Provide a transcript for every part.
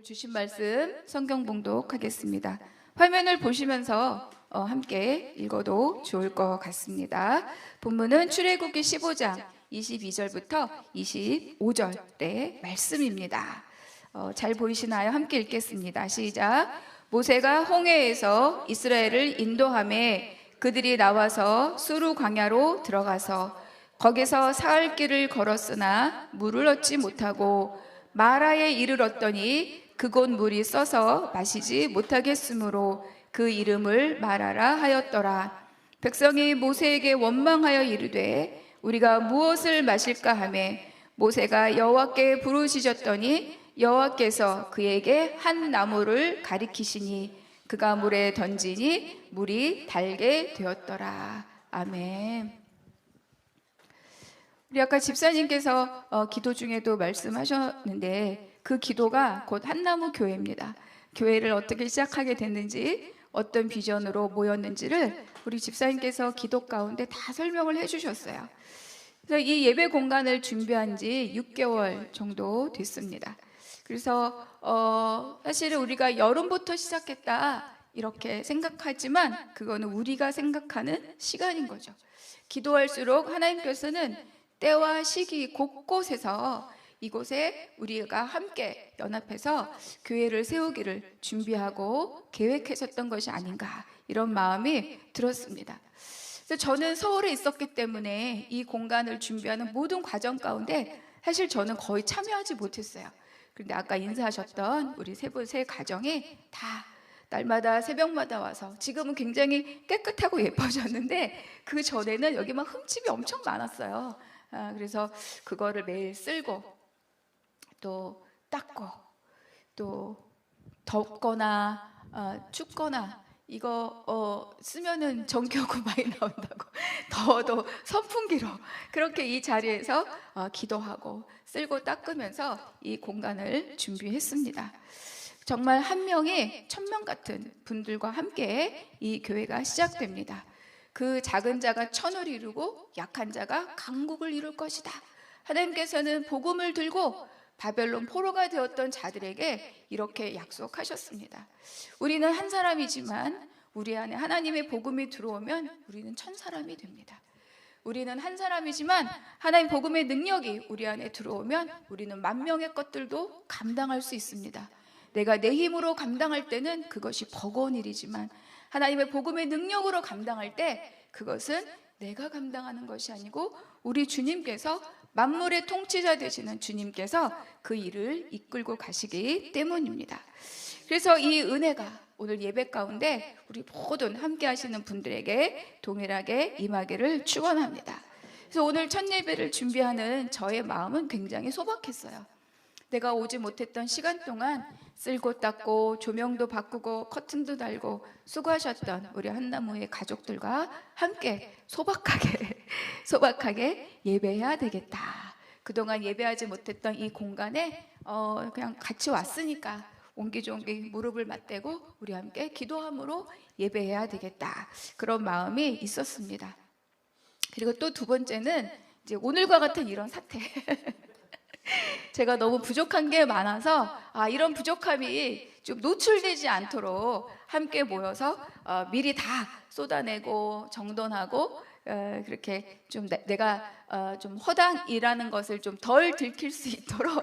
주신 말씀 성경 봉독하겠습니다. 화면을 보시면서 함께 읽어도 좋을 것 같습니다. 본문은 출애굽기 15장 22절부터 25절의 말씀입니다. 잘 보이시나요? 함께 읽겠습니다. 시작. 모세가 홍해에서 이스라엘을 인도하매 그들이 나와서 수르 광야로 들어가서 거기서 사흘 길을 걸었으나 물을 얻지 못하고 마라에 이르렀더니 그곳 물이 써서 마시지 못하겠으므로 그 이름을 마라라 하였더라. 백성이 모세에게 원망하여 이르되 우리가 무엇을 마실까 하매 모세가 여호와께 부르짖었더니 여호와께서 그에게 한 나무를 가리키시니 그가 물에 던지니 물이 달게 되었더라. 아멘. 우리 아까 집사님께서 기도 중에도 말씀하셨는데 그 기도가 곧 한나무 교회입니다. 교회를 어떻게 시작하게 됐는지, 어떤 비전으로 모였는지를 우리 집사님께서 기도 가운데 다 설명을 해주셨어요. 그래서 이 예배 공간을 준비한 지 6개월 정도 됐습니다. 그래서 사실은 우리가 여름부터 시작했다 이렇게 생각하지만 그거는 우리가 생각하는 시간인 거죠. 기도할수록 하나님께서는 때와 시기 곳곳에서 이곳에 우리가 함께 연합해서 교회를 세우기를 준비하고 계획하셨던 것이 아닌가, 이런 마음이 들었습니다. 그래서 저는 서울에 있었기 때문에 이 공간을 준비하는 모든 과정 가운데 사실 저는 거의 참여하지 못했어요. 그런데 아까 인사하셨던 우리 세 가정이 다 날마다 새벽마다 와서, 지금은 굉장히 깨끗하고 예뻐졌는데 그 전에는 여기 막 흠집이 엄청 많았어요. 그래서 그거를 매일 쓸고 또 닦고 또 덥거나 춥거나 이거 쓰면은 전기요금 많이 나온다고 더워도 선풍기로 그렇게 이 자리에서 기도하고 쓸고 닦으면서 이 공간을 준비했습니다. 정말 한 명이 1000명 같은 분들과 함께 이 교회가 시작됩니다. 그 작은 자가 1000을 이루고 약한 자가 강국을 이룰 것이다. 하나님께서는 복음을 들고 바벨론 포로가 되었던 자들에게 이렇게 약속하셨습니다. 우리는 한 사람이지만 우리 안에 하나님의 복음이 들어오면 우리는 1000사람이 됩니다. 우리는 한 사람이지만 하나님 복음의 능력이 우리 안에 들어오면 우리는 10,000명의 것들도 감당할 수 있습니다. 내가 내 힘으로 감당할 때는 그것이 버거운 일이지만 하나님의 복음의 능력으로 감당할 때 그것은 내가 감당하는 것이 아니고 우리 주님께서, 만물의 통치자 되시는 주님께서 그 일을 이끌고 가시기 때문입니다. 그래서 이 은혜가 오늘 예배 가운데 우리 모든 함께 하시는 분들에게 동일하게 임하기를 축원합니다. 그래서 오늘 첫 예배를 준비하는 저의 마음은 굉장히 소박했어요. 내가 오지 못했던 시간 동안 쓸고 닦고 조명도 바꾸고 커튼도 달고 수고하셨던 우리 한나무의 가족들과 함께 소박하게 예배해야 되겠다. 그동안 예배하지 못했던 이 공간에 그냥 같이 왔으니까 옹기종기 무릎을 맞대고 우리 함께 기도함으로 예배해야 되겠다. 그런 마음이 있었습니다. 그리고 또 두 번째는 이제 오늘과 같은 이런 사태. 제가 너무 부족한 게 많아서 이런 부족함이 좀 노출되지 않도록 함께 모여서 미리 다 쏟아내고 정돈하고 그렇게 좀 내가 좀 허당이라는 것을 좀 덜 들킬 수 있도록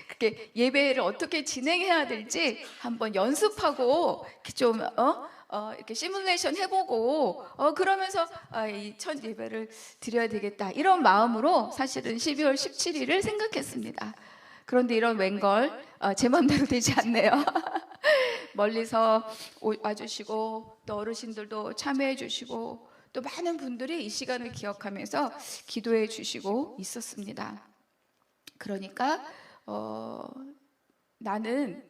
그렇게 예배를 어떻게 진행해야 될지 한번 연습하고 좀 이렇게 시뮬레이션 해보고 그러면서 이 첫 예배를 드려야 되겠다, 이런 마음으로 사실은 12월 17일을 생각했습니다. 그런데 이런 웬걸 제 마음대로 되지 않네요. 멀리서 와주시고 또 어르신들도 참여해 주시고 또 많은 분들이 이 시간을 기억하면서 기도해 주시고 있었습니다. 그러니까 나는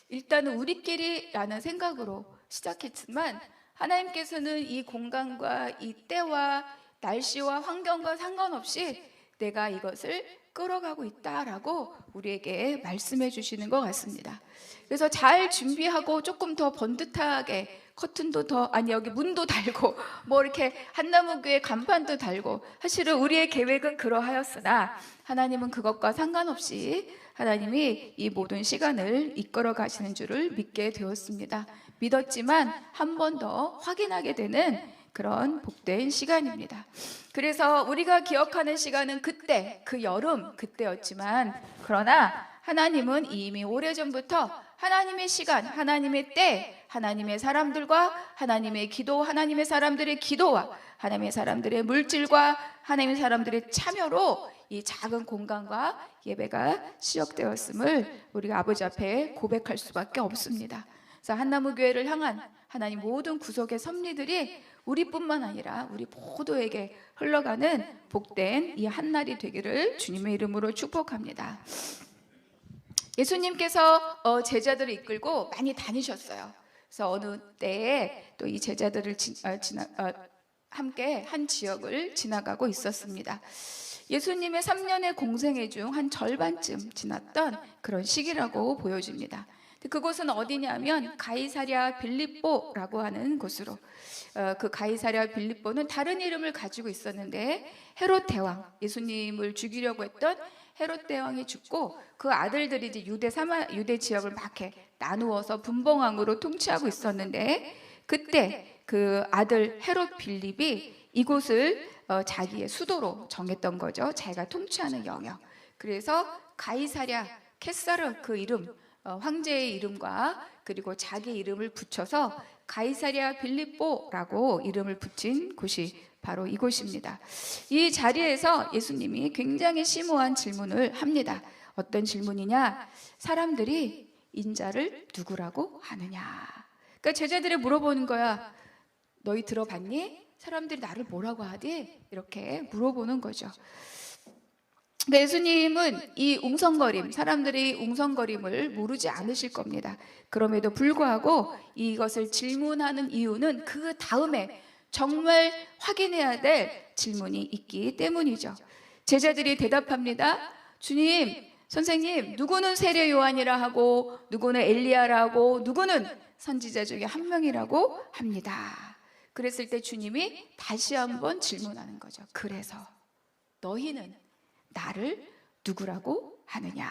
일단은 우리끼리라는 생각으로 시작했지만 하나님께서는 이 공간과 이 때와 날씨와 환경과 상관없이 내가 이것을 끌어가고 있다라고 우리에게 말씀해 주시는 것 같습니다. 그래서 잘 준비하고 조금 더 번듯하게 커튼도 여기 문도 달고 뭐 이렇게 한나무교회 간판도 달고, 사실은 우리의 계획은 그러하였으나 하나님은 그것과 상관없이 하나님이 이 모든 시간을 이끌어 가시는 줄을 믿게 되었습니다. 믿었지만 한 번 더 확인하게 되는 그런 복된 시간입니다. 그래서 우리가 기억하는 시간은 그때, 그 여름 그때였지만, 그러나 하나님은 이미 오래전부터 하나님의 시간, 하나님의 때, 하나님의 사람들과 하나님의 기도, 하나님의 사람들의 기도와 하나님의 사람들의 물질과 하나님의 사람들의 참여로 이 작은 공간과 예배가 시작되었음을 우리가 아버지 앞에 고백할 수밖에 없습니다. 그래서 한나무교회를 향한 하나님 모든 구속의 섭리들이 우리뿐만 아니라 우리 모두에게 흘러가는 복된 이 한날이 되기를 주님의 이름으로 축복합니다. 예수님께서 제자들을 이끌고 많이 다니셨어요. 그래서 어느 때에 또 이 제자들을 함께 한 지역을 지나가고 있었습니다. 예수님의 3년의 공생애 중 한 절반쯤 지났던 그런 시기라고 보여집니다. 그곳은 어디냐면 가이사랴 빌립보라고 하는 곳으로, 그 가이사랴 빌립보는 다른 이름을 가지고 있었는데 헤롯 대왕, 예수님을 죽이려고 했던 헤롯 대왕이 죽고 그 아들들이 이제 유대 지역을 막 나누어서 분봉왕으로 통치하고 있었는데, 그때 그 아들 헤롯 빌립이 이곳을 자기의 수도로 정했던 거죠. 자기가 통치하는 영역. 그래서 가이사랴 케사르, 그 이름, 황제의 이름과 그리고 자기 이름을 붙여서 가이사랴 빌립보라고 이름을 붙인 곳이 바로 이곳입니다. 이 자리에서 예수님이 굉장히 심오한 질문을 합니다. 어떤 질문이냐? 사람들이 인자를 누구라고 하느냐? 그러니까 제자들이 물어보는 거야. 너희 들어봤니? 사람들이 나를 뭐라고 하디? 이렇게 물어보는 거죠. 예수님은 이 웅성거림, 사람들이 웅성거림을 모르지 않으실 겁니다. 그럼에도 불구하고 이것을 질문하는 이유는 그 다음에 정말 확인해야 될 질문이 있기 때문이죠. 제자들이 대답합니다. 주님, 선생님, 누구는 세례 요한이라 하고 누구는 엘리야라고 누구는 선지자 중에 한 명이라고 합니다. 그랬을 때 주님이 다시 한번 질문하는 거죠. 그래서 너희는 나를 누구라고 하느냐?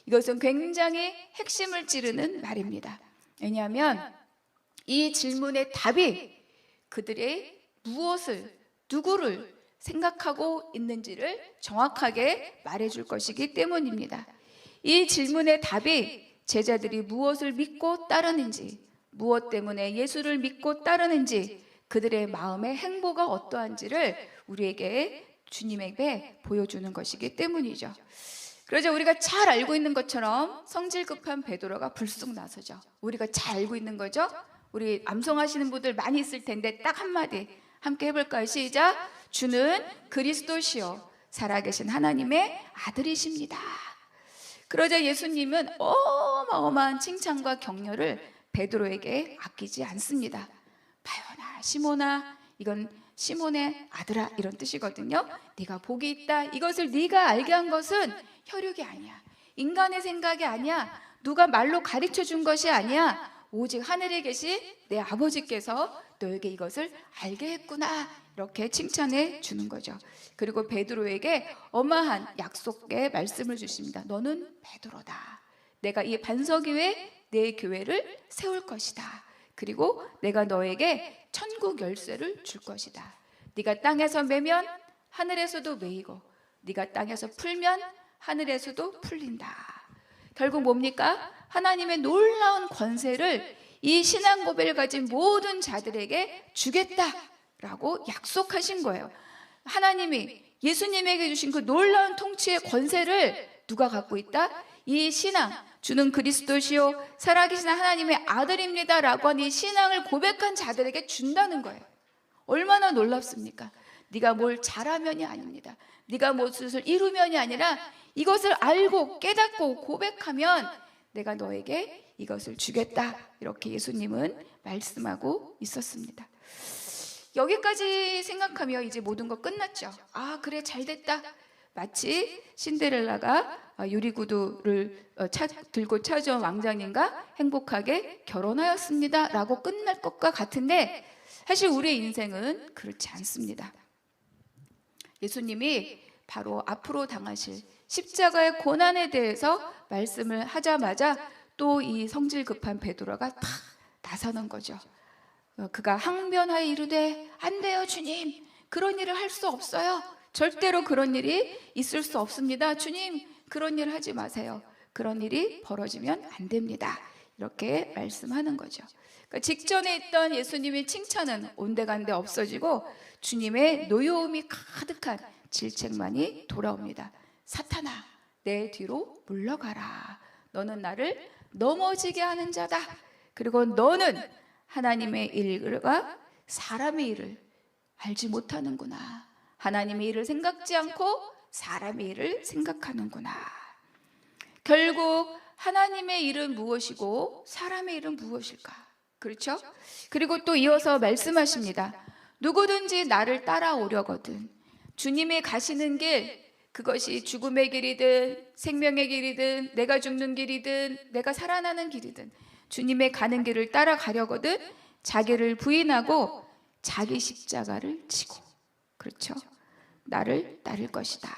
이것은 굉장히 핵심을 찌르는 말입니다. 왜냐하면 이 질문의 답이 그들의 무엇을, 누구를 생각하고 있는지를 정확하게 말해줄 것이기 때문입니다. 이 질문의 답이 제자들이 무엇을 믿고 따르는지, 무엇 때문에 예수를 믿고 따르는지, 그들의 마음의 행보가 어떠한지를 우리에게, 주님에게 보여주는 것이기 때문이죠. 그러자 우리가 잘 알고 있는 것처럼 성질 급한 베드로가 불쑥 나서죠. 우리가 잘 알고 있는 거죠. 우리 암송하시는 분들 많이 있을 텐데 딱 한마디 함께 해볼까요? 시작. 주는 그리스도시요 살아계신 하나님의 아들이십니다. 그러자 예수님은 어마어마한 칭찬과 격려를 베드로에게 아끼지 않습니다. 바요나 시몬아, 이건 시몬의 아들아, 이런 뜻이거든요. 네가 복이 있다. 이것을 네가 알게 한 것은 혈육이 아니야. 인간의 생각이 아니야. 누가 말로 가르쳐 준 것이 아니야. 오직 하늘에 계신 내 아버지께서 너에게 이것을 알게 했구나. 이렇게 칭찬해 주는 거죠. 그리고 베드로에게 어마한 약속의 말씀을 주십니다. 너는 베드로다. 내가 이 반석 위에 내 교회를 세울 것이다. 그리고 내가 너에게 천국 열쇠를 줄 것이다. 네가 땅에서 매면 하늘에서도 매이고 네가 땅에서 풀면 하늘에서도 풀린다. 결국 뭡니까? 하나님의 놀라운 권세를 이 신앙 고백을 가진 모든 자들에게 주겠다라고 약속하신 거예요. 하나님이 예수님에게 주신 그 놀라운 통치의 권세를 누가 갖고 있다? 이 신앙, 주는 그리스도시요 살아계신 하나님의 아들입니다 라고 하는 이 신앙을 고백한 자들에게 준다는 거예요. 얼마나 놀랍습니까? 네가 뭘 잘하면이 아닙니다. 네가 무엇을 이루면이 아니라 이것을 알고 깨닫고 고백하면 내가 너에게 이것을 주겠다. 이렇게 예수님은 말씀하고 있었습니다. 여기까지 생각하며 이제 모든 거 끝났죠. 아, 그래, 잘 됐다. 마치 신데렐라가 유리구두를 들고 찾아온 왕자님과 행복하게 결혼하였습니다 라고 끝날 것과 같은데, 사실 우리의 인생은 그렇지 않습니다. 예수님이 바로 앞으로 당하실 십자가의 고난에 대해서 말씀을 하자마자 또 이 성질 급한 베드로가 탁 나서는 거죠. 그가 항변하여 이르되 안 돼요 주님, 그런 일을 할 수 없어요. 절대로 그런 일이 있을 수 없습니다. 주님, 그런 일 하지 마세요. 그런 일이 벌어지면 안 됩니다. 이렇게 말씀하는 거죠. 그러니까 직전에 있던 예수님의 칭찬은 온데간데 없어지고 주님의 노여움이 가득한 질책만이 돌아옵니다. 사탄아, 내 뒤로 물러가라. 너는 나를 넘어지게 하는 자다. 그리고 너는 하나님의 일과 사람의 일을 알지 못하는구나. 하나님의 일을 생각지 않고 사람의 일을 생각하는구나. 결국 하나님의 일은 무엇이고 사람의 일은 무엇일까? 그렇죠? 그리고 또 이어서 말씀하십니다. 누구든지 나를 따라오려거든 주님이 가시는 길, 그것이 죽음의 길이든 생명의 길이든 내가 죽는 길이든 내가 살아나는 길이든 주님의 가는 길을 따라가려거든 자기를 부인하고 자기 십자가를 지고, 그렇죠? 나를 따를 것이다.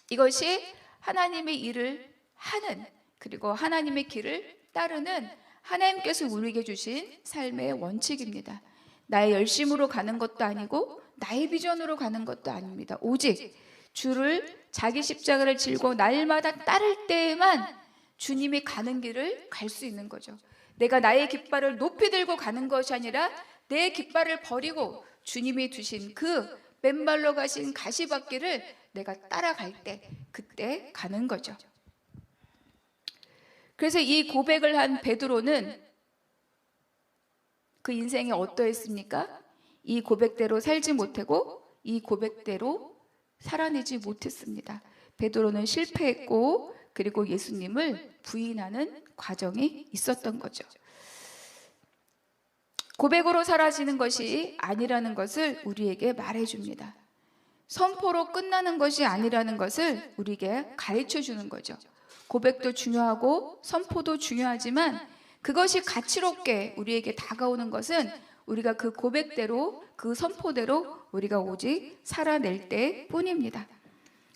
이것이 하나님의 일을 하는, 그리고 하나님의 길을 따르는 하나님께서 우리에게 주신 삶의 원칙입니다. 나의 열심으로 가는 것도 아니고 나의 비전으로 가는 것도 아닙니다. 오직 주를, 자기 십자가를 지고 날마다 따를 때에만 주님이 가는 길을 갈 수 있는 거죠. 내가 나의 깃발을 높이 들고 가는 것이 아니라 내 깃발을 버리고 주님이 두신 그 맨발로 가신 가시밭길을 내가 따라갈 때, 그때 가는 거죠. 그래서 이 고백을 한 베드로는 그 인생이 어떠했습니까? 이 고백대로 살지 못하고 이 고백대로 살아내지 못했습니다. 베드로는 실패했고, 그리고 예수님을 부인하는 과정이 있었던 거죠. 고백으로 사라지는 것이 아니라는 것을 우리에게 말해줍니다. 선포로 끝나는 것이 아니라는 것을 우리에게 가르쳐 주는 거죠. 고백도 중요하고 선포도 중요하지만 그것이 가치롭게 우리에게 다가오는 것은 우리가 그 고백대로, 그 선포대로 우리가 오직 살아낼 때 뿐입니다.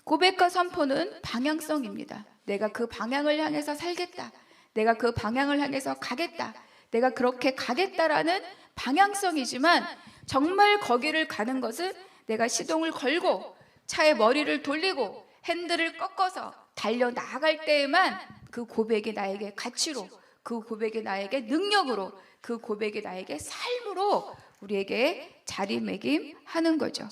고백과 선포는 방향성입니다. 내가 그 방향을 향해서 살겠다. 내가 그 방향을 향해서 가겠다. 내가 그렇게 가겠다라는 방향성이지만 정말 거기를 가는 것은 내가 시동을 걸고 차에 머리를 돌리고 핸들을 꺾어서 달려나갈 때에만 그 고백이 나에게 가치로, 그 고백이 나에게 능력으로, 그 고백이 나에게 삶으로 우리에게 자리매김하는 거죠.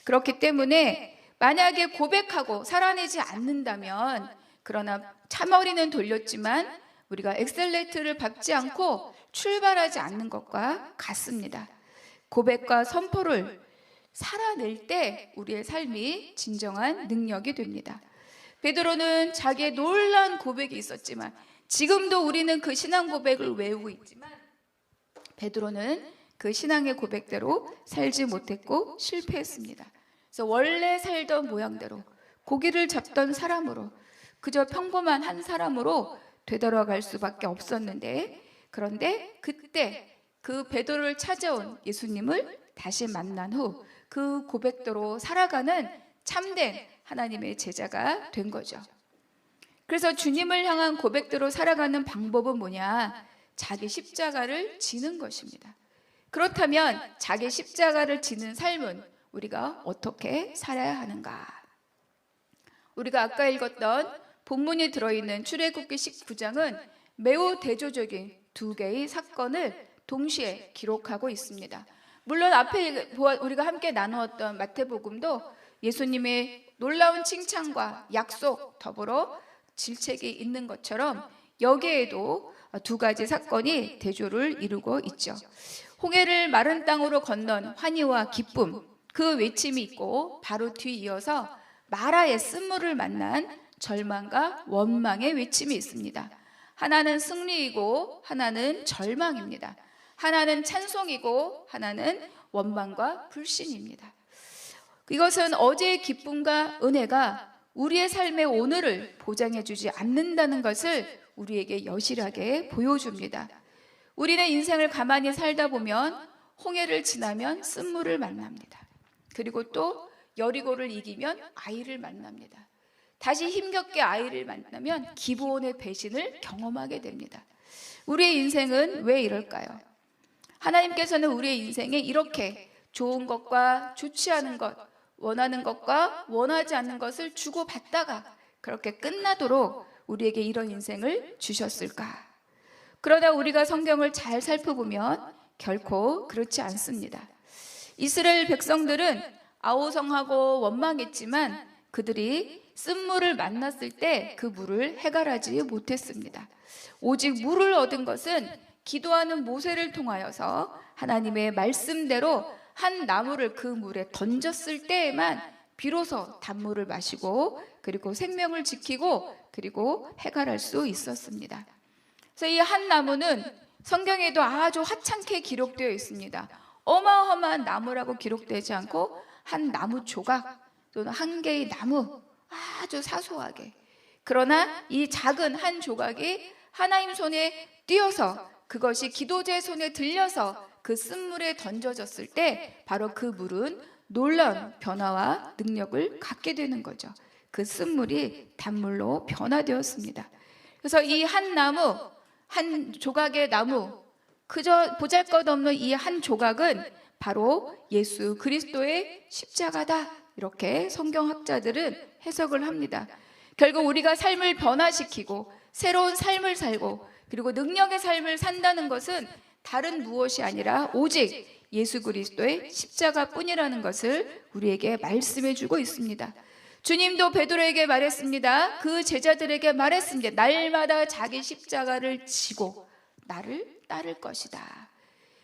그렇기 때문에 만약에 고백하고 살아내지 않는다면, 그러나 차머리는 돌렸지만 우리가 엑셀레이터를 밟지 않고 출발하지 않는 것과 같습니다. 고백과 선포를 살아낼 때 우리의 삶이 진정한 능력이 됩니다. 베드로는 자기의 놀라운 고백이 있었지만, 지금도 우리는 그 신앙 고백을 외우고 있지만 베드로는 그 신앙의 고백대로 살지 못했고 실패했습니다. 그래서 원래 살던 모양대로 고기를 잡던 사람으로, 그저 평범한 한 사람으로 되돌아갈 수밖에 없었는데, 그런데 그때 그 베드로를 찾아온 예수님을 다시 만난 후 그 고백대로 살아가는 참된 하나님의 제자가 된 거죠. 그래서 주님을 향한 고백대로 살아가는 방법은 뭐냐? 자기 십자가를 지는 것입니다. 그렇다면 자기 십자가를 지는 삶은 우리가 어떻게 살아야 하는가? 우리가 아까 읽었던 본문이 들어있는 출애굽기 19장은 매우 대조적인 두 개의 사건을 동시에 기록하고 있습니다. 물론 앞에 우리가 함께 나누었던 마태복음도 예수님의 놀라운 칭찬과 약속 더불어 질책이 있는 것처럼 여기에도 두 가지 사건이 대조를 이루고 있죠. 홍해를 마른 땅으로 건넌 환희와 기쁨, 그 외침이 있고, 바로 뒤이어서 마라의 쓴물을 만난 절망과 원망의 외침이 있습니다. 하나는 승리이고 하나는 절망입니다. 하나는 찬송이고 하나는 원망과 불신입니다. 이것은 어제의 기쁨과 은혜가 우리의 삶의 오늘을 보장해주지 않는다는 것을 우리에게 여실하게 보여줍니다. 우리는 인생을 가만히 살다 보면 홍해를 지나면 쓴물을 만납니다. 그리고 또 여리고를 이기면 아이를 만납니다. 다시 힘겹게 아이를 만나면 기브온의 배신을 경험하게 됩니다. 우리의 인생은 왜 이럴까요? 하나님께서는 우리의 인생에 이렇게 좋은 것과 좋지 않은 것, 원하는 것과 원하지 않는 것을 주고받다가 그렇게 끝나도록 우리에게 이런 인생을 주셨을까? 그러나 우리가 성경을 잘 살펴보면 결코 그렇지 않습니다. 이스라엘 백성들은 아우성하고 원망했지만 그들이 쓴물을 만났을 때 그 물을 해결하지 못했습니다. 오직 물을 얻은 것은 기도하는 모세를 통하여서 하나님의 말씀대로 한 나무를 그 물에 던졌을 때에만 비로소 단물을 마시고 그리고 생명을 지키고 그리고 해결할 수 있었습니다. 그래서 이 한 나무는 성경에도 아주 하찮게 기록되어 있습니다. 어마어마한 나무라고 기록되지 않고 한 나무 조각 또는 한 개의 나무, 아주 사소하게. 그러나 이 작은 한 조각이 하나님 손에 띄어서 그것이 기도자의 손에 들려서 그 쓴물에 던져졌을 때 바로 그 물은 놀라운 변화와 능력을 갖게 되는 거죠. 그 쓴물이 단물로 변화되었습니다. 그래서 이 한 나무, 한 조각의 나무, 그저 보잘것없는 이 한 조각은 바로 예수 그리스도의 십자가다, 이렇게 성경학자들은 해석을 합니다. 결국 우리가 삶을 변화시키고 새로운 삶을 살고 그리고 능력의 삶을 산다는 것은 다른 무엇이 아니라 오직 예수 그리스도의 십자가뿐이라는 것을 우리에게 말씀해 주고 있습니다. 주님도 베드로에게 말했습니다. 그 제자들에게 말했습니다. 날마다 자기 십자가를 지고 나를 따를 것이다.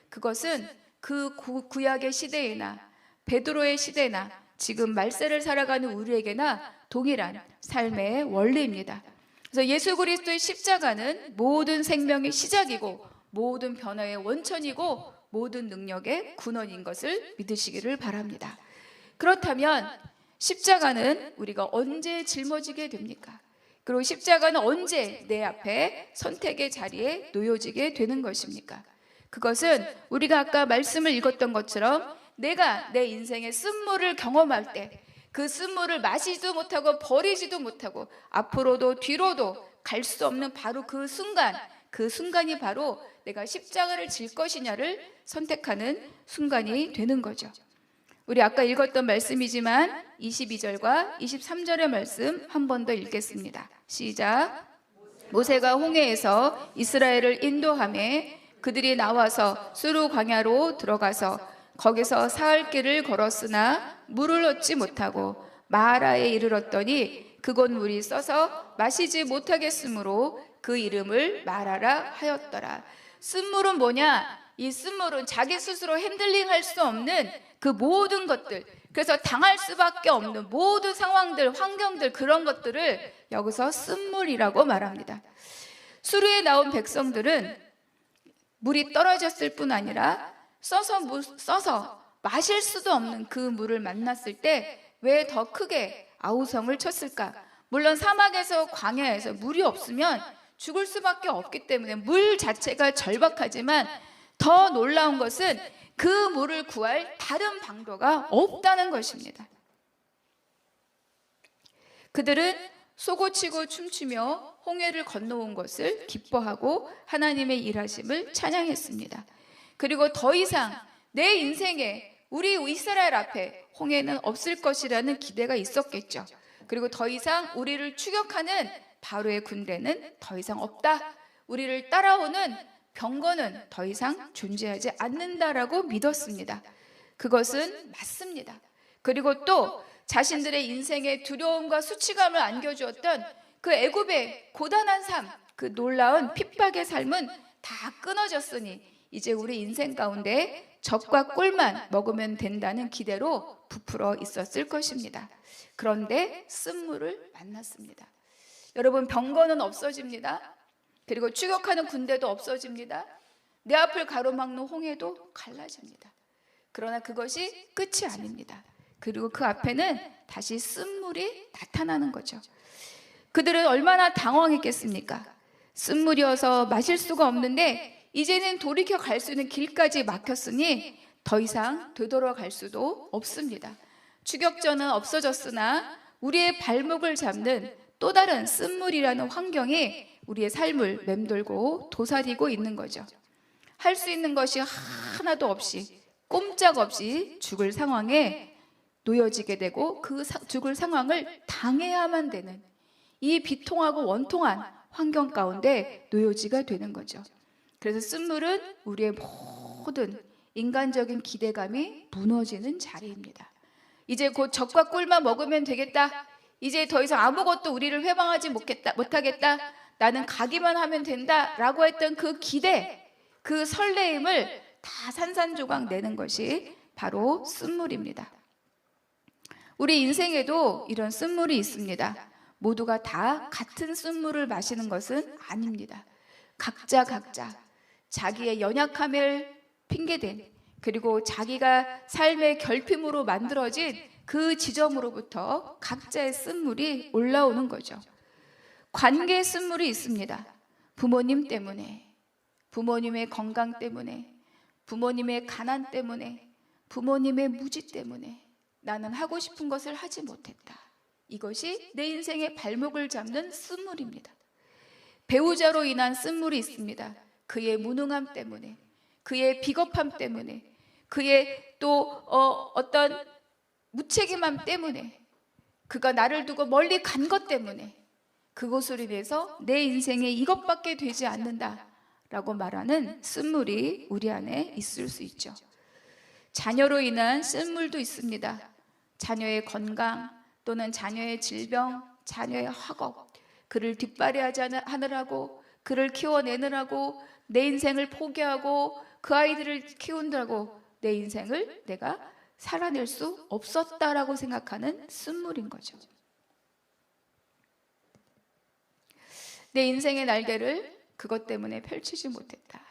그것은 그 구약의 시대이나 베드로의 시대나 지금 말세를 살아가는 우리에게나 동일한 삶의 원리입니다. 그래서 예수 그리스도의 십자가는 모든 생명의 시작이고 모든 변화의 원천이고 모든 능력의 근원인 것을 믿으시기를 바랍니다. 그렇다면 십자가는 우리가 언제 짊어지게 됩니까? 그리고 십자가는 언제 내 앞에 선택의 자리에 놓여지게 되는 것입니까? 그것은 우리가 아까 말씀을 읽었던 것처럼 내가 내 인생의 쓴물을 경험할 때 그 쓴물을 마시지도 못하고 버리지도 못하고 앞으로도 뒤로도 갈 수 없는 바로 그 순간이 바로 내가 십자가를 질 것이냐를 선택하는 순간이 되는 거죠. 우리 아까 읽었던 말씀이지만 22절과 23절의 말씀 한 번 더 읽겠습니다. 시작. 모세가 홍해에서 이스라엘을 인도하매 그들이 나와서 수르 광야로 들어가서 거기서 사흘 길을 걸었으나 물을 얻지 못하고 마라에 이르렀더니 그곳 물이 써서 마시지 못하겠으므로 그 이름을 마라라 하였더라. 쓴물은 뭐냐? 이 쓴물은 자기 스스로 핸들링할 수 없는 그 모든 것들, 그래서 당할 수밖에 없는 모든 상황들, 환경들, 그런 것들을 여기서 쓴물이라고 말합니다. 수르에 나온 백성들은 물이 떨어졌을 뿐 아니라 써서 마실 수도 없는 그 물을 만났을 때 왜 더 크게 아우성을 쳤을까? 물론 사막에서 광야에서 물이 없으면 죽을 수밖에 없기 때문에 물 자체가 절박하지만 더 놀라운 것은 그 물을 구할 다른 방도가 없다는 것입니다. 그들은 쏘고치고 춤추며 홍해를 건너온 것을 기뻐하고 하나님의 일하심을 찬양했습니다. 그리고 더 이상 내 인생에 우리 이스라엘 앞에 홍해는 없을 것이라는 기대가 있었겠죠. 그리고 더 이상 우리를 추격하는 바로의 군대는 더 이상 없다. 우리를 따라오는 병거는 더 이상 존재하지 않는다라고 믿었습니다. 그것은 맞습니다. 그리고 또 자신들의 인생에 두려움과 수치감을 안겨주었던 그 애굽의 고단한 삶, 그 놀라운 핍박의 삶은 다 끊어졌으니 이제 우리 인생 가운데 젖과 꿀만 먹으면 된다는 기대로 부풀어 있었을 것입니다. 그런데 쓴물을 만났습니다. 여러분, 병거는 없어집니다. 그리고 추격하는 군대도 없어집니다. 내 앞을 가로막는 홍해도 갈라집니다. 그러나 그것이 끝이 아닙니다. 그리고 그 앞에는 다시 쓴물이 나타나는 거죠. 그들은 얼마나 당황했겠습니까? 쓴물이어서 마실 수가 없는데 이제는 돌이켜 갈 수 있는 길까지 막혔으니 더 이상 되돌아갈 수도 없습니다. 추격전은 없어졌으나 우리의 발목을 잡는 또 다른 쓴물이라는 환경이 우리의 삶을 맴돌고 도사리고 있는 거죠. 할 수 있는 것이 하나도 없이 꼼짝없이 죽을 상황에 놓여지게 되고 그 죽을 상황을 당해야만 되는 이 비통하고 원통한 환경 가운데 놓여지게 되는 거죠. 그래서 쓴물은 우리의 모든 인간적인 기대감이 무너지는 자리입니다. 이제 곧 젖과 꿀만 먹으면 되겠다. 이제 더 이상 아무것도 우리를 회방하지 못하겠다. 나는 가기만 하면 된다. 라고 했던 그 기대, 그 설레임을 다 산산조각 내는 것이 바로 쓴물입니다. 우리 인생에도 이런 쓴물이 있습니다. 모두가 다 같은 쓴물을 마시는 것은 아닙니다. 각자 자기의 연약함을 핑계댄, 그리고 자기가 삶의 결핍으로 만들어진 그 지점으로부터 각자의 쓴물이 올라오는 거죠. 관계의 쓴물이 있습니다. 부모님 때문에, 부모님의 건강 때문에, 부모님의 가난 때문에, 부모님의 무지 때문에 나는 하고 싶은 것을 하지 못했다. 이것이 내 인생의 발목을 잡는 쓴물입니다. 배우자로 인한 쓴물이 있습니다. 그의 무능함 때문에, 그의 비겁함 때문에, 그의 또 어떤 무책임함 때문에, 그가 나를 두고 멀리 간 것 때문에 그것으로 인해서 내 인생에 이것밖에 되지 않는다라고 말하는 쓴물이 우리 안에 있을 수 있죠. 자녀로 인한 쓴물도 있습니다. 자녀의 건강 또는 자녀의 질병, 자녀의 학업, 그를 뒷바라지 하느라고, 그를 키워내느라고 내 인생을 포기하고 그 아이들을 키운다고 내 인생을 내가 살아낼 수 없었다라고 생각하는 쓴물인 거죠. 내 인생의 날개를 그것 때문에 펼치지 못했다.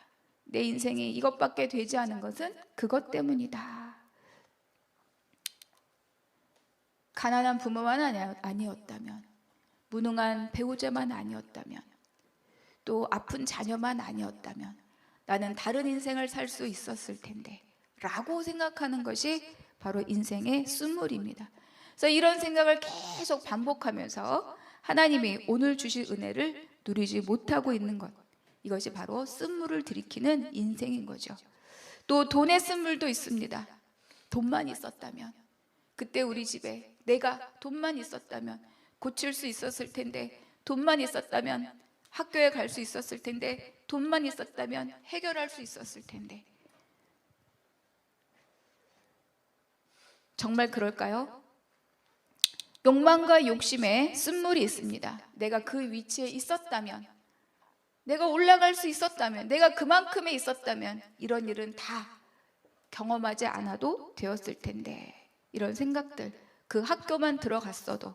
내 인생이 이것밖에 되지 않은 것은 그것 때문이다. 가난한 부모만 아니었다면, 무능한 배우자만 아니었다면, 또 아픈 자녀만 아니었다면 나는 다른 인생을 살 수 있었을 텐데 라고 생각하는 것이 바로 인생의 쓴물입니다. 그래서 이런 생각을 계속 반복하면서 하나님이 오늘 주실 은혜를 누리지 못하고 있는 것, 이것이 바로 쓴물을 들이키는 인생인 거죠. 또 돈의 쓴물도 있습니다. 돈만 있었다면, 그때 우리 집에 내가 돈만 있었다면 고칠 수 있었을 텐데, 돈만 있었다면 학교에 갈 수 있었을 텐데, 돈만 있었다면 해결할 수 있었을 텐데. 정말 그럴까요? 욕망과 욕심에 쓴물이 있습니다. 내가 그 위치에 있었다면, 내가 올라갈 수 있었다면, 내가 그만큼에 있었다면 이런 일은 다 경험하지 않아도 되었을 텐데, 이런 생각들, 그 학교만 들어갔어도,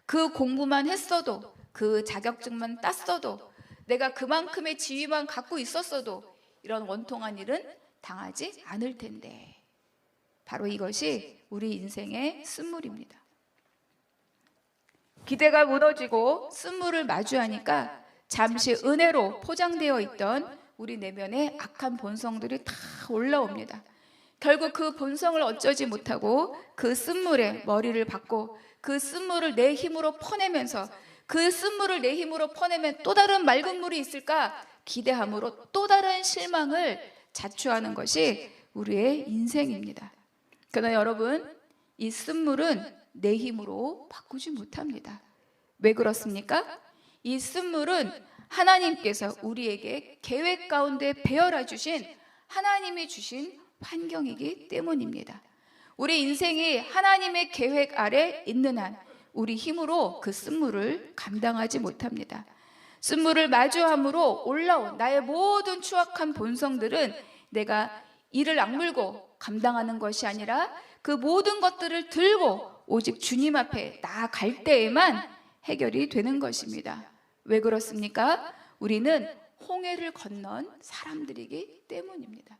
그 공부만 했어도, 그 자격증만 땄어도, 내가 그만큼의 지위만 갖고 있었어도 이런 원통한 일은 당하지 않을 텐데, 바로 이것이 우리 인생의 쓴물입니다. 기대가 무너지고 쓴물을 마주하니까 잠시 은혜로 포장되어 있던 우리 내면의 악한 본성들이 다 올라옵니다. 결국 그 본성을 어쩌지 못하고 그 쓴물에 머리를 박고 그 쓴물을 내 힘으로 퍼내면서, 그 쓴물을 내 힘으로 퍼내면 또 다른 맑은 물이 있을까 기대함으로 또 다른 실망을 자초하는 것이 우리의 인생입니다. 그러나 여러분, 이 쓴물은 내 힘으로 바꾸지 못합니다. 왜 그렇습니까? 이 쓴물은 하나님께서 우리에게 계획 가운데 배열해 주신, 하나님이 주신 환경이기 때문입니다. 우리 인생이 하나님의 계획 아래 있는 한 우리 힘으로 그 쓴물을 감당하지 못합니다. 쓴물을 마주함으로 올라온 나의 모든 추악한 본성들은 내가 이를 악물고 감당하는 것이 아니라 그 모든 것들을 들고 오직 주님 앞에 나아갈 때에만 해결이 되는 것입니다. 왜 그렇습니까? 우리는 홍해를 건넌 사람들이기 때문입니다.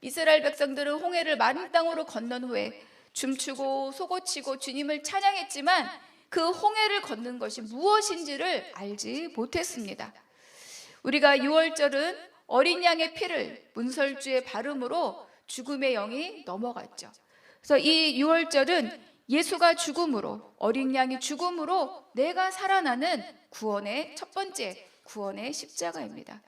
이스라엘 백성들은 홍해를 마른 땅으로 건넌 후에 춤추고 소고치고 주님을 찬양했지만 그 홍해를 걷는 것이 무엇인지를 알지 못했습니다. 우리가 6월절은 어린 양의 피를 문설주에 바름으로 죽음의 영이 넘어갔죠. 그래서 이 6월절은 예수가 죽음으로, 어린 양이 죽음으로 내가 살아나는 구원의 첫 번째 구원의 십자가입니다.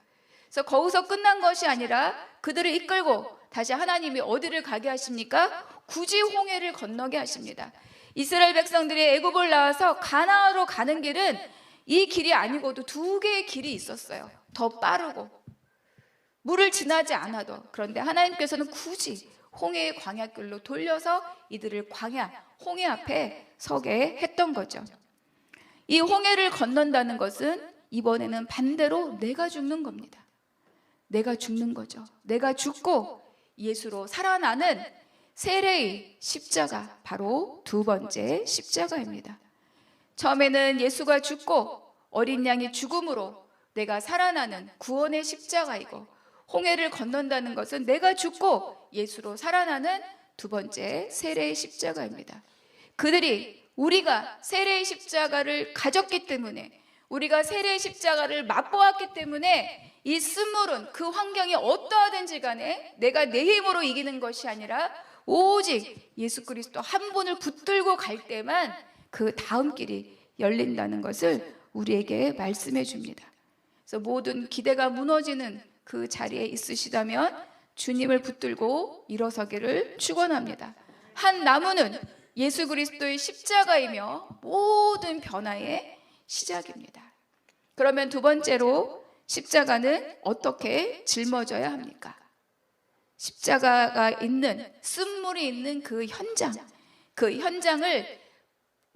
그래서 거기서 끝난 것이 아니라 그들을 이끌고 다시 하나님이 어디를 가게 하십니까? 굳이 홍해를 건너게 하십니다. 이스라엘 백성들이 애굽을 나와서 가나안으로 가는 길은 이 길이 아니고도 두 개의 길이 있었어요. 더 빠르고 물을 지나지 않아도. 그런데 하나님께서는 굳이 홍해의 광야길로 돌려서 이들을 광야, 홍해 앞에 서게 했던 거죠. 이 홍해를 건넌다는 것은 이번에는 반대로 내가 죽는 겁니다. 내가 죽는 거죠. 내가 죽고 예수로 살아나는 세례의 십자가, 바로 두 번째 십자가입니다. 처음에는 예수가 죽고 어린 양이 죽음으로 내가 살아나는 구원의 십자가이고, 홍해를 건넌다는 것은 내가 죽고 예수로 살아나는 두 번째 세례의 십자가입니다. 그들이 우리가 세례의 십자가를 가졌기 때문에, 우리가 세례의 십자가를 맛보았기 때문에 이 쓴물은 그 환경이 어떠하든지 간에 내가 내 힘으로 이기는 것이 아니라 오직 예수 그리스도 한 분을 붙들고 갈 때만 그 다음 길이 열린다는 것을 우리에게 말씀해 줍니다. 그래서 모든 기대가 무너지는 그 자리에 있으시다면 주님을 붙들고 일어서기를 축원합니다. 한 나무는 예수 그리스도의 십자가이며 모든 변화의 시작입니다. 그러면 두 번째로 십자가는 어떻게 짊어져야 합니까? 십자가가 있는, 쓴물이 있는 그 현장을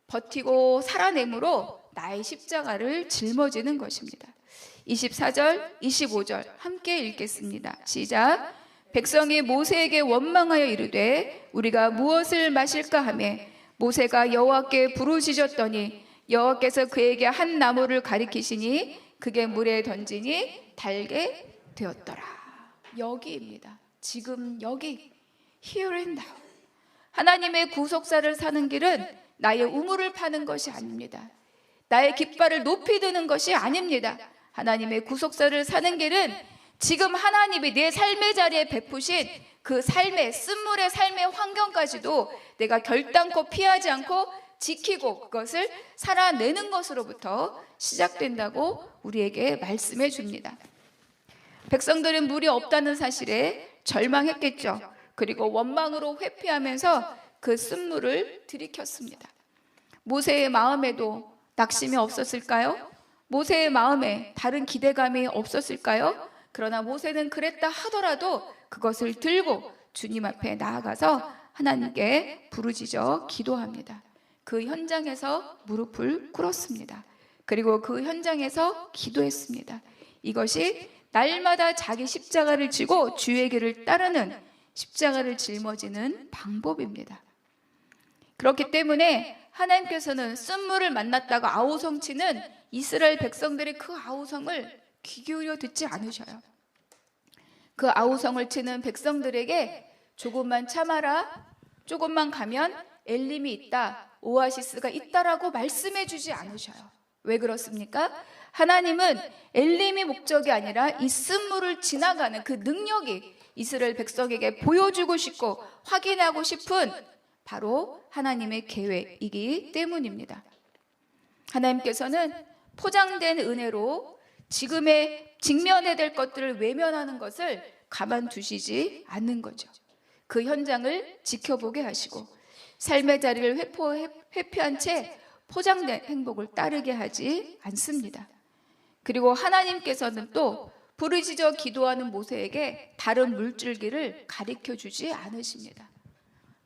버티고 살아내므로 나의 십자가를 짊어지는 것입니다. 24절, 25절 함께 읽겠습니다. 시작. 백성이 모세에게 원망하여 이르되 우리가 무엇을 마실까 하며 모세가 여호와께 부르짖었더니 여호와께서 그에게 한 나무를 가리키시니 그게 물에 던지니 달게 되었더라. 여기입니다. 지금 여기, here and now. 하나님의 구속사를 사는 길은 나의 우물을 파는 것이 아닙니다. 나의 깃발을 높이 드는 것이 아닙니다. 하나님의 구속사를 사는 길은 지금 하나님이 내 삶의 자리에 베푸신 그 삶의, 쓴물의 삶의 환경까지도 내가 결단코 피하지 않고 지키고 그것을 살아내는 것으로부터 시작된다고 우리에게 말씀해 줍니다. 백성들은 물이 없다는 사실에 절망했겠죠. 그리고 원망으로 회피하면서 그 쓴물을 들이켰습니다. 모세의 마음에도 낙심이 없었을까요? 모세의 마음에 다른 기대감이 없었을까요? 그러나 모세는 그랬다 하더라도 그것을 들고 주님 앞에 나아가서 하나님께 부르짖어 기도합니다. 그 현장에서 무릎을 꿇었습니다. 그리고 그 현장에서 기도했습니다. 이것이 날마다 자기 십자가를 지고 주의 길을 따르는, 십자가를 짊어지는 방법입니다. 그렇기 때문에 하나님께서는 쓴물을 만났다고 아우성치는 이스라엘 백성들의 그 아우성을 귀 기울여 듣지 않으셔요. 그 아우성을 치는 백성들에게 조금만 참아라, 조금만 가면 엘림이 있다, 오아시스가 있다라고 말씀해 주지 않으셔요. 왜 그렇습니까? 하나님은 엘림이 목적이 아니라 이 쓴물을 지나가는 그 능력이 이스라엘 백성에게 보여주고 싶고 확인하고 싶은 바로 하나님의 계획이기 때문입니다. 하나님께서는 포장된 은혜로 지금의 직면해야 될 것들을 외면하는 것을 가만두시지 않는 거죠. 그 현장을 지켜보게 하시고 삶의 자리를 회피한 채 포장된 행복을 따르게 하지 않습니다. 그리고 하나님께서는 또 부르짖어 기도하는 모세에게 다른 물줄기를 가르쳐 주지 않으십니다.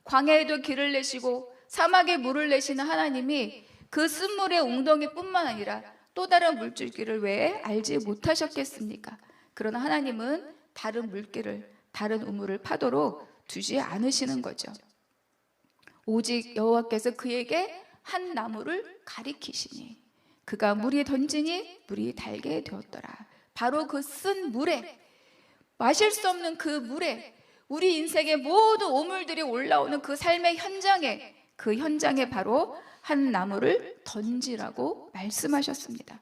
광야에도 길을 내시고 사막에 물을 내시는 하나님이 그 쓴물의 웅덩이뿐만 아니라 또 다른 물줄기를 왜 알지 못하셨겠습니까? 그러나 하나님은 다른 물길을, 다른 우물을 파도록 두지 않으시는 거죠. 오직 여호와께서 그에게 한 나무를 가리키시니 그가 물이 던지니 물이 달게 되었더라. 바로 그 쓴 물에, 마실 수 없는 그 물에, 우리 인생의 모든 오물들이 올라오는 그 삶의 현장에, 그 현장에 바로 한 나무를 던지라고 말씀하셨습니다.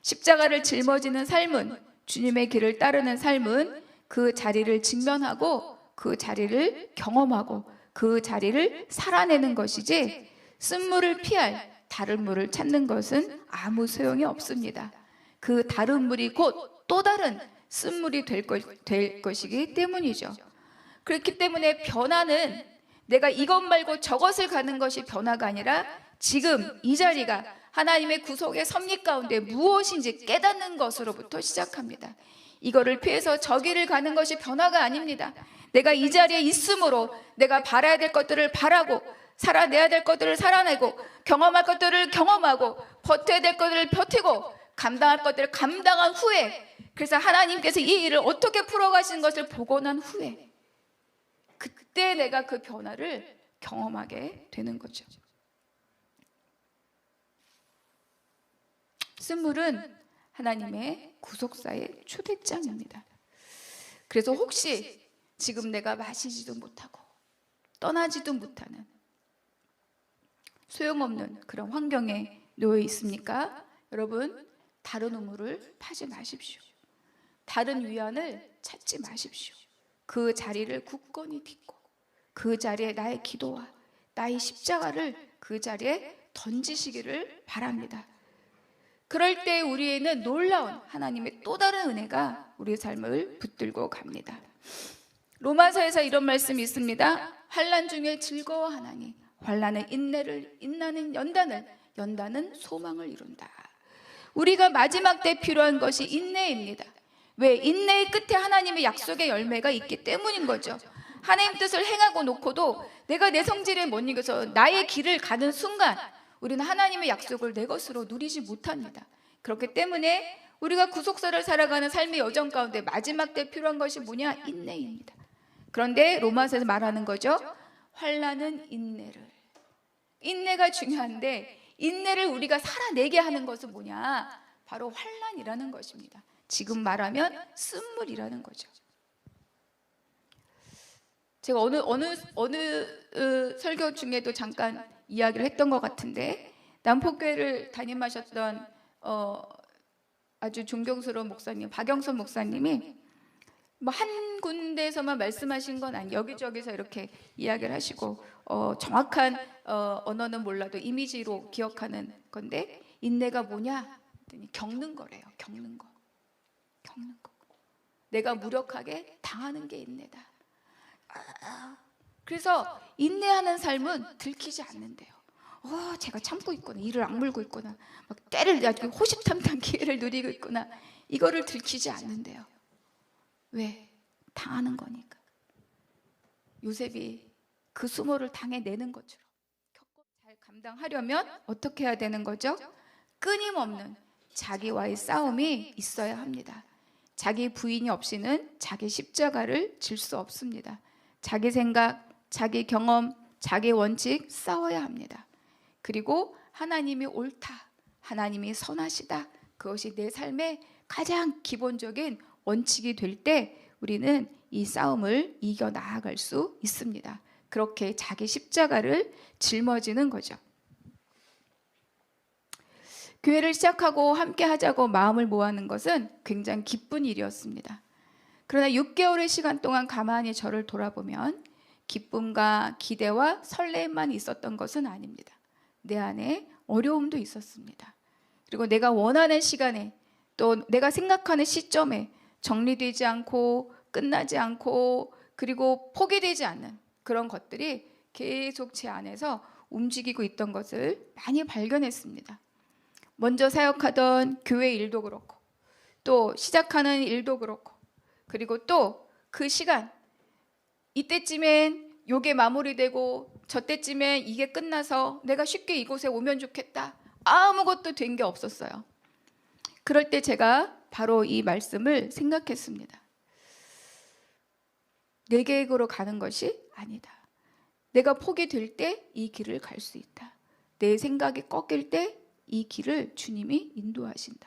십자가를 짊어지는 삶은, 주님의 길을 따르는 삶은 그 자리를 직면하고 그 자리를 경험하고 그 자리를 살아내는 것이지 쓴물을 피할 다른 물을 찾는 것은 아무 소용이 없습니다. 그 다른 물이 곧 또 다른 쓴물이 될 것이기 때문이죠. 그렇기 때문에 변화는 내가 이것 말고 저것을 가는 것이 변화가 아니라 지금 이 자리가 하나님의 구속의 섭리 가운데 무엇인지 깨닫는 것으로부터 시작합니다. 이거를 피해서 저기를 가는 것이 변화가 아닙니다. 내가 이 자리에 있음으로 내가 바라야 될 것들을 바라고 살아내야 될 것들을 살아내고 경험할 것들을 경험하고 버텨야 될 것들을 버티고 감당할 것들을 감당한 후에, 그래서 하나님께서 이 일을 어떻게 풀어가시는 것을 보고 난 후에 그때 내가 그 변화를 경험하게 되는 거죠. 쓴물은 하나님의 구속사의 초대장입니다. 그래서 혹시 지금 내가 마시지도 못하고 떠나지도 못하는 소용없는 그런 환경에 놓여 있습니까? 여러분, 다른 우물을 파지 마십시오. 다른 위안을 찾지 마십시오. 그 자리를 굳건히 딛고 그 자리에 나의 기도와 나의 십자가를 그 자리에 던지시기를 바랍니다. 그럴 때 우리에는 놀라운 하나님의 또 다른 은혜가 우리의 삶을 붙들고 갑니다. 로마서에서 이런 말씀이 있습니다. 환난 중에 즐거워하나니 환난은 인내를, 인내는 연단을, 연단은 소망을 이룬다. 우리가 마지막 때 필요한 것이 인내입니다. 왜? 인내의 끝에 하나님의 약속의 열매가 있기 때문인 거죠. 하나님 뜻을 행하고 놓고도 내가 내 성질에 못 이겨서 나의 길을 가는 순간 우리는 하나님의 약속을 내 것으로 누리지 못합니다. 그렇기 때문에 우리가 구속사를 살아가는 삶의 여정 가운데 마지막 때 필요한 것이 뭐냐? 인내입니다. 그런데 로마서에서 말하는 거죠. 환난은 인내를. 인내가 중요한데 인내를 우리가 살아내게 하는 것은 뭐냐? 바로 환난이라는 것입니다. 지금 말하면 쓴물이라는 거죠. 제가 어느 설교 중에도 잠깐 이야기를 했던 것 같은데, 남포교회를 담임하셨던 아주 존경스러운 목사님, 박영선 목사님이 뭐 한 군데에서만 말씀하신 건 아니, 여기저기서 이렇게 이야기를 하시고 정확한 언어는 몰라도 이미지로 기억하는 건데, 인내가 뭐냐? 겪는 거래요. 겪는 거. 내가 무력하게 당하는 게 인내다. 그래서 인내하는 삶은 들키지 않는데요. 제가 참고 있구나, 이를 악물고 있구나, 막 때를 아주 호시탐탐 기회를 누리고 있구나, 이거를 들키지 않는데요. 왜? 당하는 거니까. 요셉이 그 수모를 당해내는 것처럼 잘 감당하려면 어떻게 해야 되는 거죠? 끊임없는 자기와의 싸움이 있어야 합니다. 자기 부인이 없이는 자기 십자가를 질 수 없습니다. 자기 생각, 자기 경험, 자기 원칙 싸워야 합니다. 그리고 하나님이 옳다, 하나님이 선하시다, 그것이 내 삶의 가장 기본적인 원칙이 될 때 우리는 이 싸움을 이겨 나아갈 수 있습니다. 그렇게 자기 십자가를 짊어지는 거죠. 교회를 시작하고 함께 하자고 마음을 모아는 것은 굉장히 기쁜 일이었습니다. 그러나 6개월의 시간 동안 가만히 저를 돌아보면 기쁨과 기대와 설렘만 있었던 것은 아닙니다. 내 안에 어려움도 있었습니다. 그리고 내가 원하는 시간에, 또 내가 생각하는 시점에 정리되지 않고 끝나지 않고 그리고 포기되지 않는 그런 것들이 계속 제 안에서 움직이고 있던 것을 많이 발견했습니다. 먼저 사역하던 교회 일도 그렇고, 또 시작하는 일도 그렇고, 그리고 또 그 시간, 이때쯤엔 요게 마무리되고 저때쯤엔 이게 끝나서 내가 쉽게 이곳에 오면 좋겠다, 아무것도 된 게 없었어요. 그럴 때 제가 바로 이 말씀을 생각했습니다. 내 계획으로 가는 것이 아니다. 내가 포기될 때 이 길을 갈 수 있다. 내 생각이 꺾일 때 이 길을 주님이 인도하신다.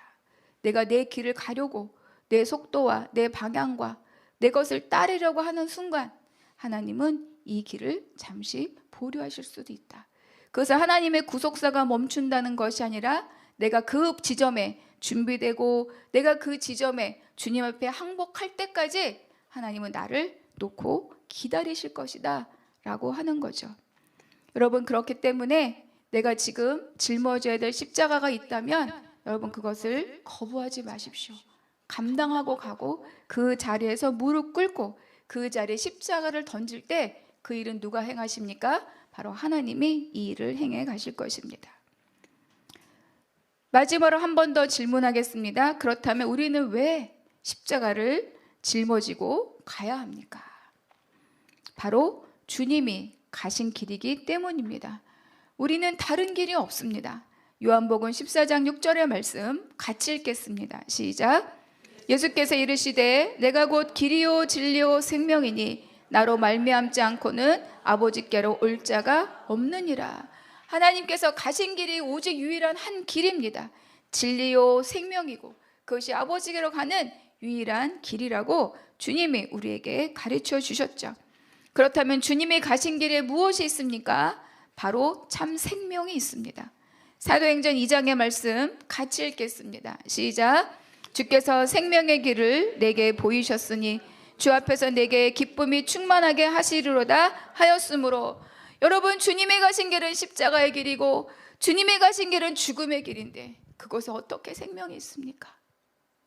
내가 내 길을 가려고 내 속도와 내 방향과 내 것을 따르려고 하는 순간 하나님은 이 길을 잠시 보류하실 수도 있다. 그것은 하나님의 구속사가 멈춘다는 것이 아니라 내가 그 지점에 준비되고 내가 그 지점에 주님 앞에 항복할 때까지 하나님은 나를 놓고 기다리실 것이다 라고 하는 거죠. 여러분, 그렇기 때문에 내가 지금 짊어져야 될 십자가가 있다면 여러분 그것을 거부하지 마십시오. 감당하고 가고 그 자리에서 무릎 꿇고 그 자리에 십자가를 던질 때 그 일은 누가 행하십니까? 바로 하나님이 이 일을 행해 가실 것입니다. 마지막으로 한 번 더 질문하겠습니다. 그렇다면 우리는 왜 십자가를 짊어지고 가야 합니까? 바로 주님이 가신 길이기 때문입니다. 우리는 다른 길이 없습니다. 요한복음 14장 6절의 말씀 같이 읽겠습니다. 시작. 예수께서 이르시되 내가 곧 길이요 진리요 생명이니 나로 말미암지 않고는 아버지께로 올 자가 없느니라. 하나님께서 가신 길이 오직 유일한 한 길입니다. 진리요 생명이고 그것이 아버지께로 가는 유일한 길이라고 주님이 우리에게 가르쳐 주셨죠. 그렇다면 주님이 가신 길에 무엇이 있습니까? 바로 참 생명이 있습니다. 사도행전 2장의 말씀 같이 읽겠습니다. 시작. 주께서 생명의 길을 내게 보이셨으니 주 앞에서 내게 기쁨이 충만하게 하시리로다 하였으므로, 여러분, 주님이 가신 길은 십자가의 길이고 주님이 가신 길은 죽음의 길인데 그곳에 어떻게 생명이 있습니까?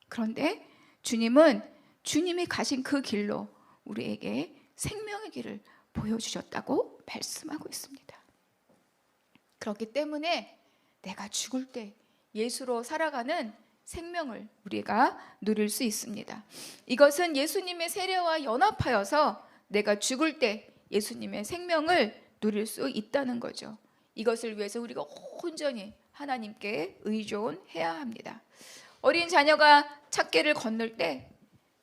그런데 주님은 주님이 가신 그 길로 우리에게 생명의 길을 보여주셨다고 말씀하고 있습니다. 그렇기 때문에 내가 죽을 때 예수로 살아가는 생명을 우리가 누릴 수 있습니다. 이것은 예수님의 세례와 연합하여서 내가 죽을 때 예수님의 생명을 누릴 수 있다는 거죠. 이것을 위해서 우리가 온전히 하나님께 의존해야 합니다. 어린 자녀가 찻길을 건널 때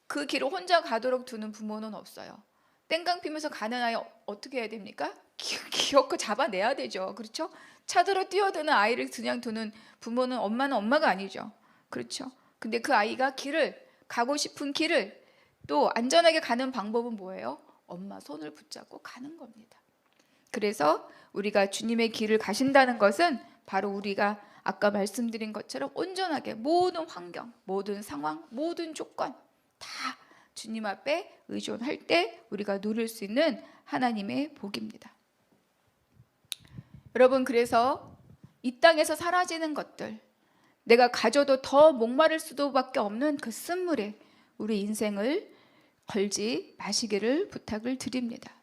그 길을 혼자 가도록 두는 부모는 없어요. 땡깡 피면서 가는 아이 어떻게 해야 됩니까? 귀엽고 잡아내야 되죠. 그렇죠? 차도로 뛰어드는 아이를 그냥 두는 부모는 엄마는 엄마가 아니죠. 그렇죠? 근데 그 아이가 길을 가고 싶은 길을 또 안전하게 가는 방법은 뭐예요? 엄마 손을 붙잡고 가는 겁니다. 그래서 우리가 주님의 길을 가신다는 것은 바로 우리가 아까 말씀드린 것처럼 온전하게 모든 환경, 모든 상황, 모든 조건 다 주님 앞에 의존할 때 우리가 누릴 수 있는 하나님의 복입니다. 여러분, 그래서 이 땅에서 사라지는 것들, 내가 가져도 더 목마를 수도밖에 없는 그 쓴물에 우리 인생을 걸지 마시기를 부탁을 드립니다.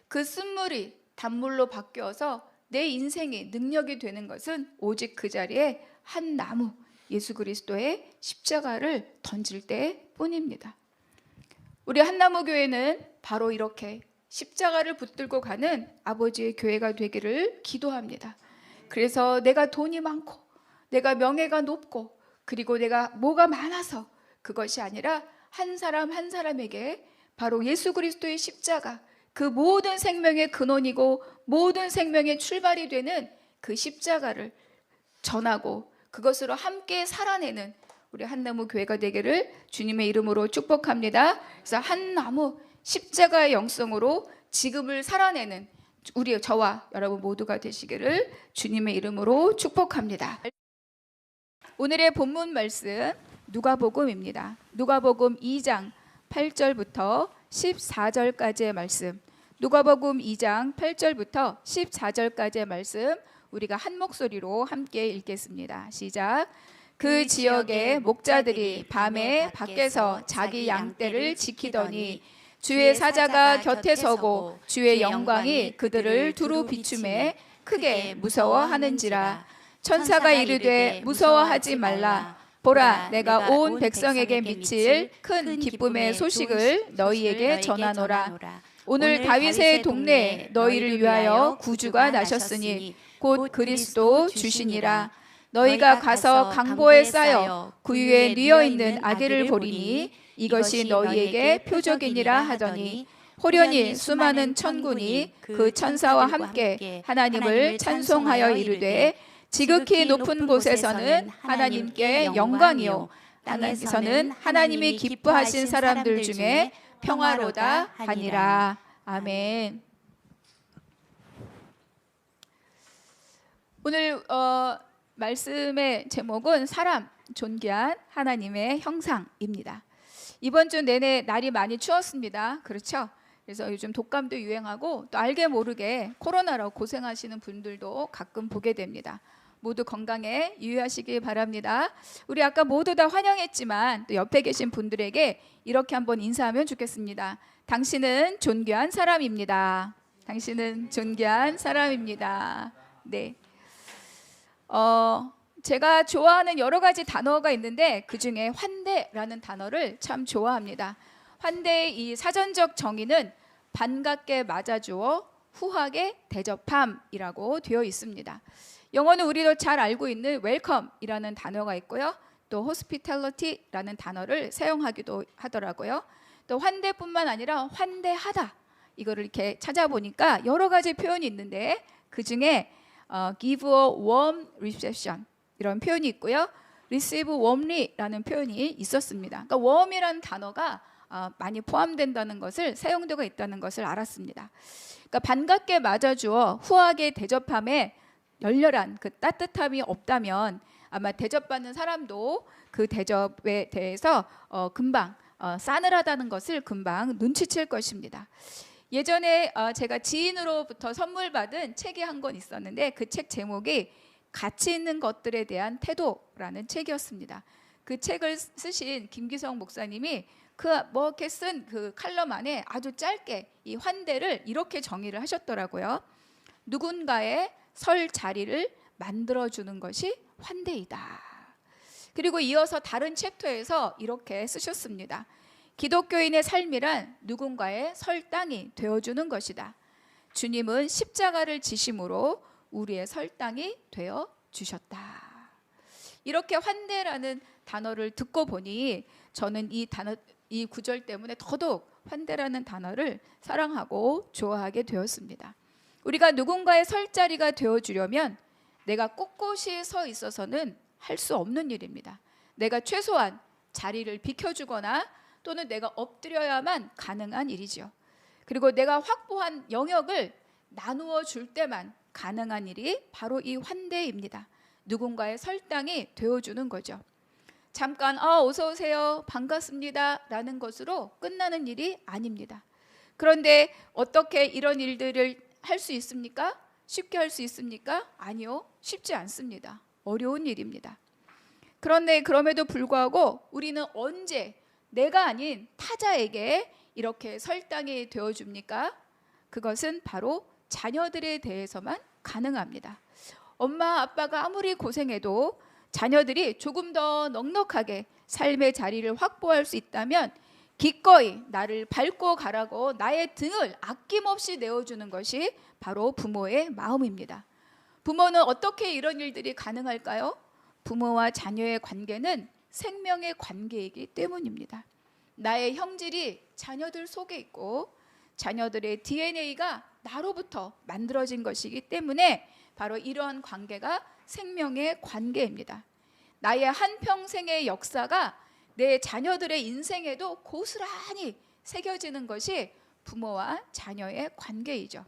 그 쓴물이 단물로 바뀌어서 내 인생이 능력이 되는 것은 오직 그 자리에 한 나무, 예수 그리스도의 십자가를 던질 때뿐입니다. 우리 한나무교회는 바로 이렇게 십자가를 붙들고 가는 아버지의 교회가 되기를 기도합니다. 그래서 내가 돈이 많고 내가 명예가 높고 그리고 내가 뭐가 많아서 그것이 아니라 한 사람 한 사람에게 바로 예수 그리스도의 십자가, 그 모든 생명의 근원이고 모든 생명의 출발이 되는 그 십자가를 전하고 그것으로 함께 살아내는 우리 한나무 교회가 되기를 주님의 이름으로 축복합니다. 그래서 한나무 십자가의 영성으로 지금을 살아내는 우리 저와 여러분 모두가 되시기를 주님의 이름으로 축복합니다. 오늘의 본문 말씀 누가복음입니다. 누가복음 2장 8절부터 14절까지의 말씀. 누가복음 2장 8절부터 14절까지의 말씀 우리가 한 목소리로 함께 읽겠습니다. 시작. 그 지역의 목자들이 밤에 밖에서 자기 양떼를 지키더니 주의 사자가 곁에 서고 주의 영광이 그들을 두루 비추매 크게 무서워하는지라. 천사가 이르되 무서워하지 말라. 보라, 내가 온 백성에게 미칠 큰 기쁨의 소식을 너희에게 전하노라. 오늘 다윗의 동네에 너희를 위하여 구주가 나셨으니 곧 그리스도 주시니라. 너희가 가서 강보에 쌓여 구유에 뉘어있는 아기를 보리니 이것이 너희에게 표적이니라 하더니 호련히 수많은 천군이 그 천사와 함께 하나님을 찬송하여 이르되 지극히 높은 곳에서는 하나님께 영광이요 땅에서는 하나님이 기뻐하신 사람들 중에 평화로다 하니라. 아멘. 오늘 말씀의 제목은 사람 존귀한 하나님의 형상입니다. 이번 주 내내 날이 많이 추웠습니다. 그렇죠? 그래서 요즘 독감도 유행하고 또 알게 모르게 코로나로 고생하시는 분들도 가끔 보게 됩니다. 모두 건강에 유의하시기 바랍니다. 우리 아까 모두 다 환영했지만 또 옆에 계신 분들에게 이렇게 한번 인사하면 좋겠습니다. 당신은 존귀한 사람입니다. 당신은 존귀한 사람입니다. 네. 제가 좋아하는 여러 가지 단어가 있는데 그 중에 환대라는 단어를 참 좋아합니다. 환대의 이 사전적 정의는 반갑게 맞아주어 후하게 대접함이라고 되어 있습니다. 영어는 우리도 잘 알고 있는 welcome이라는 단어가 있고요. 또 hospitality라는 단어를 사용하기도 하더라고요. 또 환대뿐만 아니라 환대하다, 이거를 이렇게 찾아보니까 여러 가지 표현이 있는데 그 중에 give a warm reception 이런 표현이 있고요. receive warmly라는 표현이 있었습니다. 그러니까 warm이라는 단어가 많이 포함된다는 것을, 사용도가 있다는 것을 알았습니다. 그러니까 반갑게 맞아주어 후하게 대접함에 열렬한 그 따뜻함이 없다면 아마 대접받는 사람도 그 대접에 대해서 금방 싸늘하다는 것을 금방 눈치챌 것입니다. 예전에 제가 지인으로부터 선물 받은 책이 한 권 있었는데 그 책 제목이 가치 있는 것들에 대한 태도라는 책이었습니다. 그 책을 쓰신 김기성 목사님이 이렇게 쓴 그 칼럼 안에 아주 짧게 이 환대를 이렇게 정의를 하셨더라고요. 누군가의 설 자리를 만들어주는 것이 환대이다. 그리고 이어서 다른 챕터에서 이렇게 쓰셨습니다. 기독교인의 삶이란 누군가의 설 땅이 되어주는 것이다. 주님은 십자가를 지심으로 우리의 설 땅이 되어 주셨다. 이렇게 환대라는 단어를 듣고 보니 저는 이 구절 때문에 더더욱 환대라는 단어를 사랑하고 좋아하게 되었습니다. 우리가 누군가의 설 자리가 되어주려면 내가 꼿꼿이 서 있어서는 할 수 없는 일입니다. 내가 최소한 자리를 비켜주거나 또는 내가 엎드려야만 가능한 일이죠. 그리고 내가 확보한 영역을 나누어 줄 때만 가능한 일이 바로 이 환대입니다. 누군가의 설 땅이 되어주는 거죠. 잠깐 어서 오세요, 반갑습니다 라는 것으로 끝나는 일이 아닙니다. 그런데 어떻게 이런 일들을 할 수 있습니까? 쉽게 할 수 있습니까? 아니요, 쉽지 않습니다. 어려운 일입니다. 그런데 그럼에도 불구하고 우리는 언제 내가 아닌 타자에게 이렇게 설 땅이 되어줍니까? 그것은 바로 자녀들에 대해서만 가능합니다. 엄마 아빠가 아무리 고생해도 자녀들이 조금 더 넉넉하게 삶의 자리를 확보할 수 있다면 기꺼이 나를 밟고 가라고 나의 등을 아낌없이 내어주는 것이 바로 부모의 마음입니다. 부모는 어떻게 이런 일들이 가능할까요? 부모와 자녀의 관계는 생명의 관계이기 때문입니다. 나의 형질이 자녀들 속에 있고 자녀들의 DNA가 나로부터 만들어진 것이기 때문에 바로 이러한 관계가 생명의 관계입니다. 나의 한평생의 역사가 내 자녀들의 인생에도 고스란히 새겨지는 것이 부모와 자녀의 관계이죠.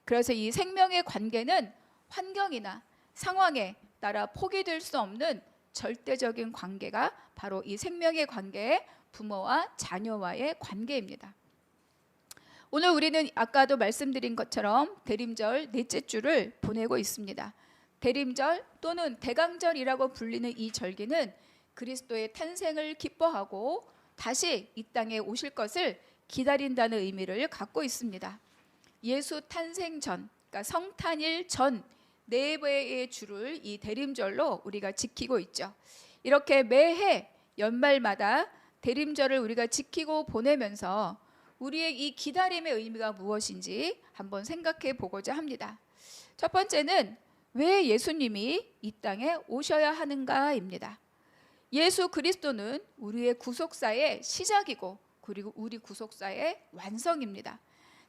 그래서 이 생명의 관계는 환경이나 상황에 따라 포기될 수 없는 절대적인 관계가 바로 이 생명의 관계의 부모와 자녀와의 관계입니다. 오늘 우리는 아까도 말씀드린 것처럼 대림절 넷째 주를 보내고 있습니다. 대림절 또는 대강절이라고 불리는 이 절기는 그리스도의 탄생을 기뻐하고 다시 이 땅에 오실 것을 기다린다는 의미를 갖고 있습니다. 예수 탄생 전, 그러니까 성탄일 전 4배의 주를 이 대림절로 우리가 지키고 있죠. 이렇게 매해 연말마다 대림절을 우리가 지키고 보내면서 우리의 이 기다림의 의미가 무엇인지 한번 생각해 보고자 합니다. 첫 번째는 왜 예수님이 이 땅에 오셔야 하는가입니다. 예수 그리스도는 우리의 구속사의 시작이고 그리고 우리 구속사의 완성입니다.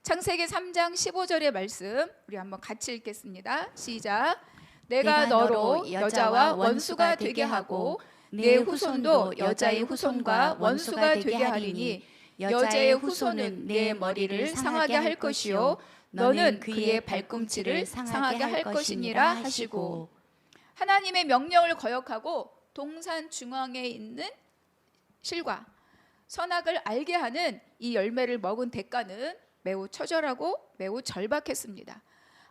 창세기 3장 15절의 말씀 우리 한번 같이 읽겠습니다. 시작. 내가 너로 여자와 원수가 되게 하고 내 후손도 여자의 후손과 원수가 되게 하리니 여자의 후손은 내 머리를 상하게 할 것이요 너는 그의 발꿈치를 상하게 할 것이니라 하시고, 하나님의 명령을 거역하고 동산 중앙에 있는 실과 선악을 알게 하는 이 열매를 먹은 대가는 매우 처절하고 매우 절박했습니다.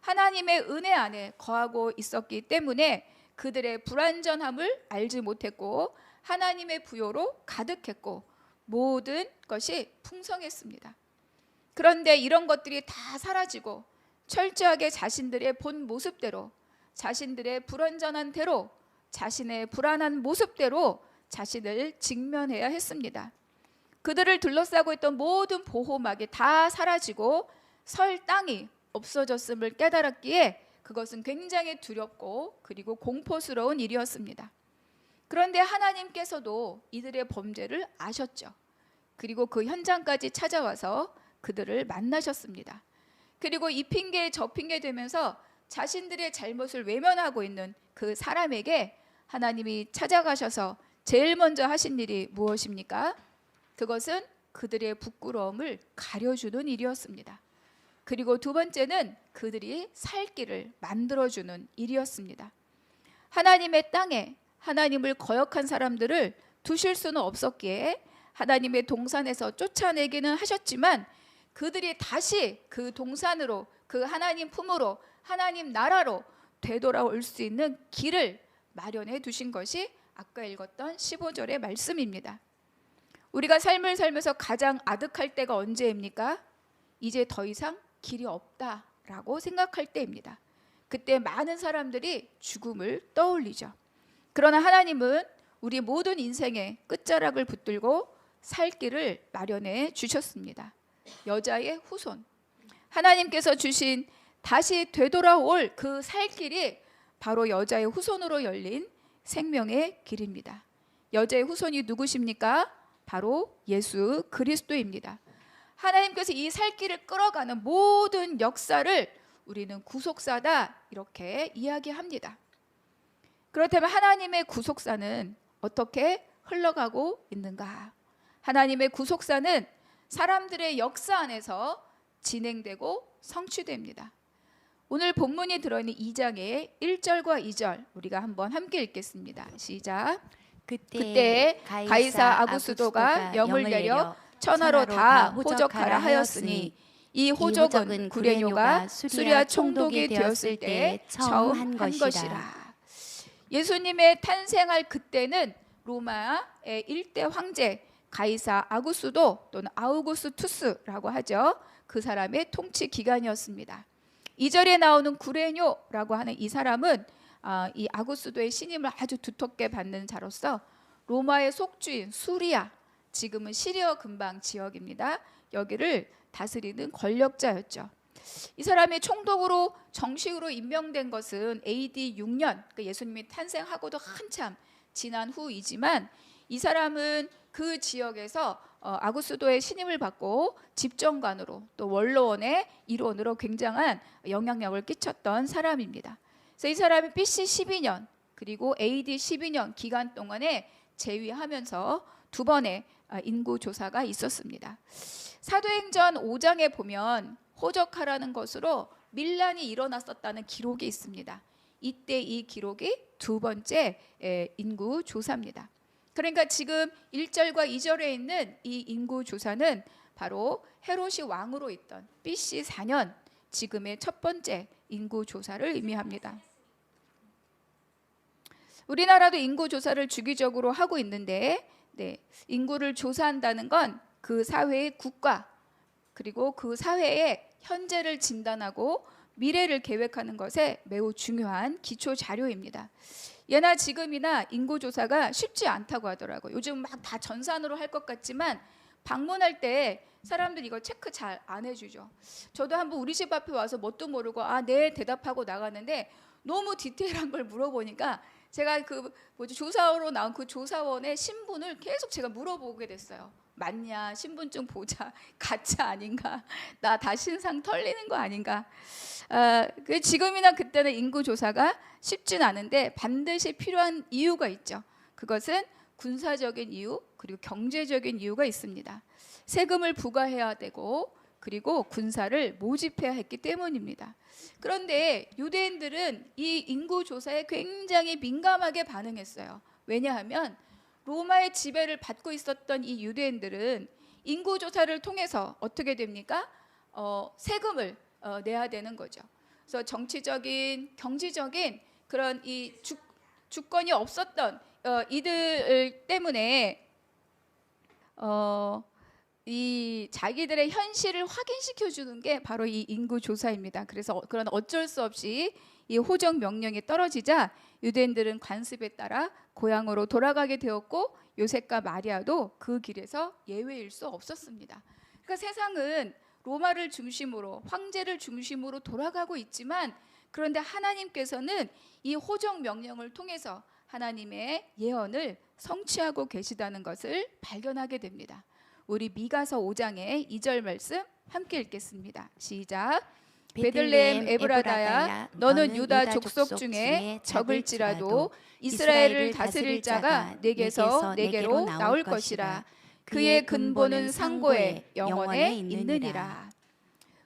하나님의 은혜 안에 거하고 있었기 때문에 그들의 불완전함을 알지 못했고 하나님의 부요로 가득했고 모든 것이 풍성했습니다. 그런데 이런 것들이 다 사라지고 철저하게 자신들의 본 모습대로, 자신들의 불완전한 대로, 자신의 불안한 모습대로 자신을 직면해야 했습니다. 그들을 둘러싸고 있던 모든 보호막이 다 사라지고 설 땅이 없어졌음을 깨달았기에 그것은 굉장히 두렵고 그리고 공포스러운 일이었습니다. 그런데 하나님께서도 이들의 범죄를 아셨죠. 그리고 그 현장까지 찾아와서 그들을 만나셨습니다. 그리고 이 핑계 저 핑계 되면서 자신들의 잘못을 외면하고 있는 그 사람에게 하나님이 찾아가셔서 제일 먼저 하신 일이 무엇입니까? 그것은 그들의 부끄러움을 가려주는 일이었습니다. 그리고 두 번째는 그들이 살 길을 만들어주는 일이었습니다. 하나님의 땅에 하나님을 거역한 사람들을 두실 수는 없었기에 하나님의 동산에서 쫓아내기는 하셨지만 그들이 다시 그 동산으로, 그 하나님 품으로, 하나님 나라로 되돌아올 수 있는 길을 마련해 두신 것이 아까 읽었던 15절의 말씀입니다. 우리가 삶을 살면서 가장 아득할 때가 언제입니까? 이제 더 이상 길이 없다라고 생각할 때입니다. 그때 많은 사람들이 죽음을 떠올리죠. 그러나 하나님은 우리 모든 인생의 끝자락을 붙들고 살 길을 마련해 주셨습니다. 여자의 후손, 하나님께서 주신 다시 되돌아올 그 살 길이 바로 여자의 후손으로 열린 생명의 길입니다. 여자의 후손이 누구십니까? 바로 예수 그리스도입니다. 하나님께서 이 살 길을 끌어가는 모든 역사를 우리는 구속사다 이렇게 이야기합니다. 그렇다면 하나님의 구속사는 어떻게 흘러가고 있는가? 하나님의 구속사는 사람들의 역사 안에서 진행되고 성취됩니다. 오늘 본문이 들어있는 2장의 1절과 2절 우리가 한번 함께 읽겠습니다. 시작. 그때 가이사 아구스도가 영을 내려 천하로 다 호적하라 하였으니 이 호적은 구레뇨가 수리아 총독이 되었을 때 처음 한 것이라. 예수님의 탄생할 그때는 로마의 일대 황제 가이사 아구스도 또는 아우구스투스라고 하죠. 그 사람의 통치 기간이었습니다. 2절에 나오는 구레뇨라고 하는 이 사람은 이 아구스도의 신임을 아주 두텁게 받는 자로서 로마의 속주인 수리아, 지금은 시리아 근방 지역입니다. 여기를 다스리는 권력자였죠. 이 사람이 총독으로 정식으로 임명된 것은 AD 6년, 그러니까 예수님이 탄생하고도 한참 지난 후이지만 이 사람은 그 지역에서 아구스도의 신임을 받고 집정관으로 또 원로원의 일원으로 굉장한 영향력을 끼쳤던 사람입니다. 그래서 이 사람이 BC 12년 그리고 AD 12년 기간 동안에 재위하면서 두 번의 인구조사가 있었습니다. 사도행전 5장에 보면 호적하라는 것으로 밀란이 일어났었다는 기록이 있습니다. 이때 이 기록이 두 번째 인구조사입니다. 그러니까 지금 1절과 2절에 있는 이 인구조사는 바로 헤롯이 왕으로 있던 BC 4년 지금의 첫 번째 인구조사를 의미합니다. 우리나라도 인구조사를 주기적으로 하고 있는데 인구를 조사한다는 건 그 사회의 국가 그리고 그 사회의 현재를 진단하고 미래를 계획하는 것에 매우 중요한 기초 자료입니다. 예나 지금이나 인구조사가 쉽지 않다고 하더라고요. 요즘 막 다 전산으로 할 것 같지만 방문할 때 사람들이 이거 체크 잘 안 해주죠. 저도 한번 우리 집 앞에 와서 뭣도 모르고 네 대답하고 나갔는데 너무 디테일한 걸 물어보니까 제가 조사로 나온 그 조사원의 신분을 계속 제가 물어보게 됐어요. 맞냐? 신분증 보자. 가짜 아닌가? 나 다 신상 털리는 거 아닌가? 지금이나 그때는 인구조사가 쉽진 않은데 반드시 필요한 이유가 있죠. 그것은 군사적인 이유 그리고 경제적인 이유가 있습니다. 세금을 부과해야 되고 그리고 군사를 모집해야 했기 때문입니다. 그런데 유대인들은 이 인구조사에 굉장히 민감하게 반응했어요. 왜냐하면 로마의 지배를 받고 있었던 이 유대인들은 인구조사를 통해서 어떻게 됩니까? 세금을 내야 되는 거죠. 그래서 정치적인, 경제적인 그런 이 주권이 없었던 이들 때문에 이 자기들의 현실을 확인시켜 주는 게 바로 이 인구 조사입니다. 그래서 그런 어쩔 수 없이 이 호적 명령이 떨어지자 유대인들은 관습에 따라 고향으로 돌아가게 되었고 요셉과 마리아도 그 길에서 예외일 수 없었습니다. 그러니까 세상은 로마를 중심으로 황제를 중심으로 돌아가고 있지만 그런데 하나님께서는 이 호적 명령을 통해서 하나님의 예언을 성취하고 계시다는 것을 발견하게 됩니다. 우리 미가서 5장의 2절 말씀 함께 읽겠습니다. 시작. 베들레헴 에브라다야 너는 유다 족속 중에 적을지라도 이스라엘을 다스릴 자가 내게서 내게로 나올 것이라. 그의 근본은 상고에 영원에 있느니라.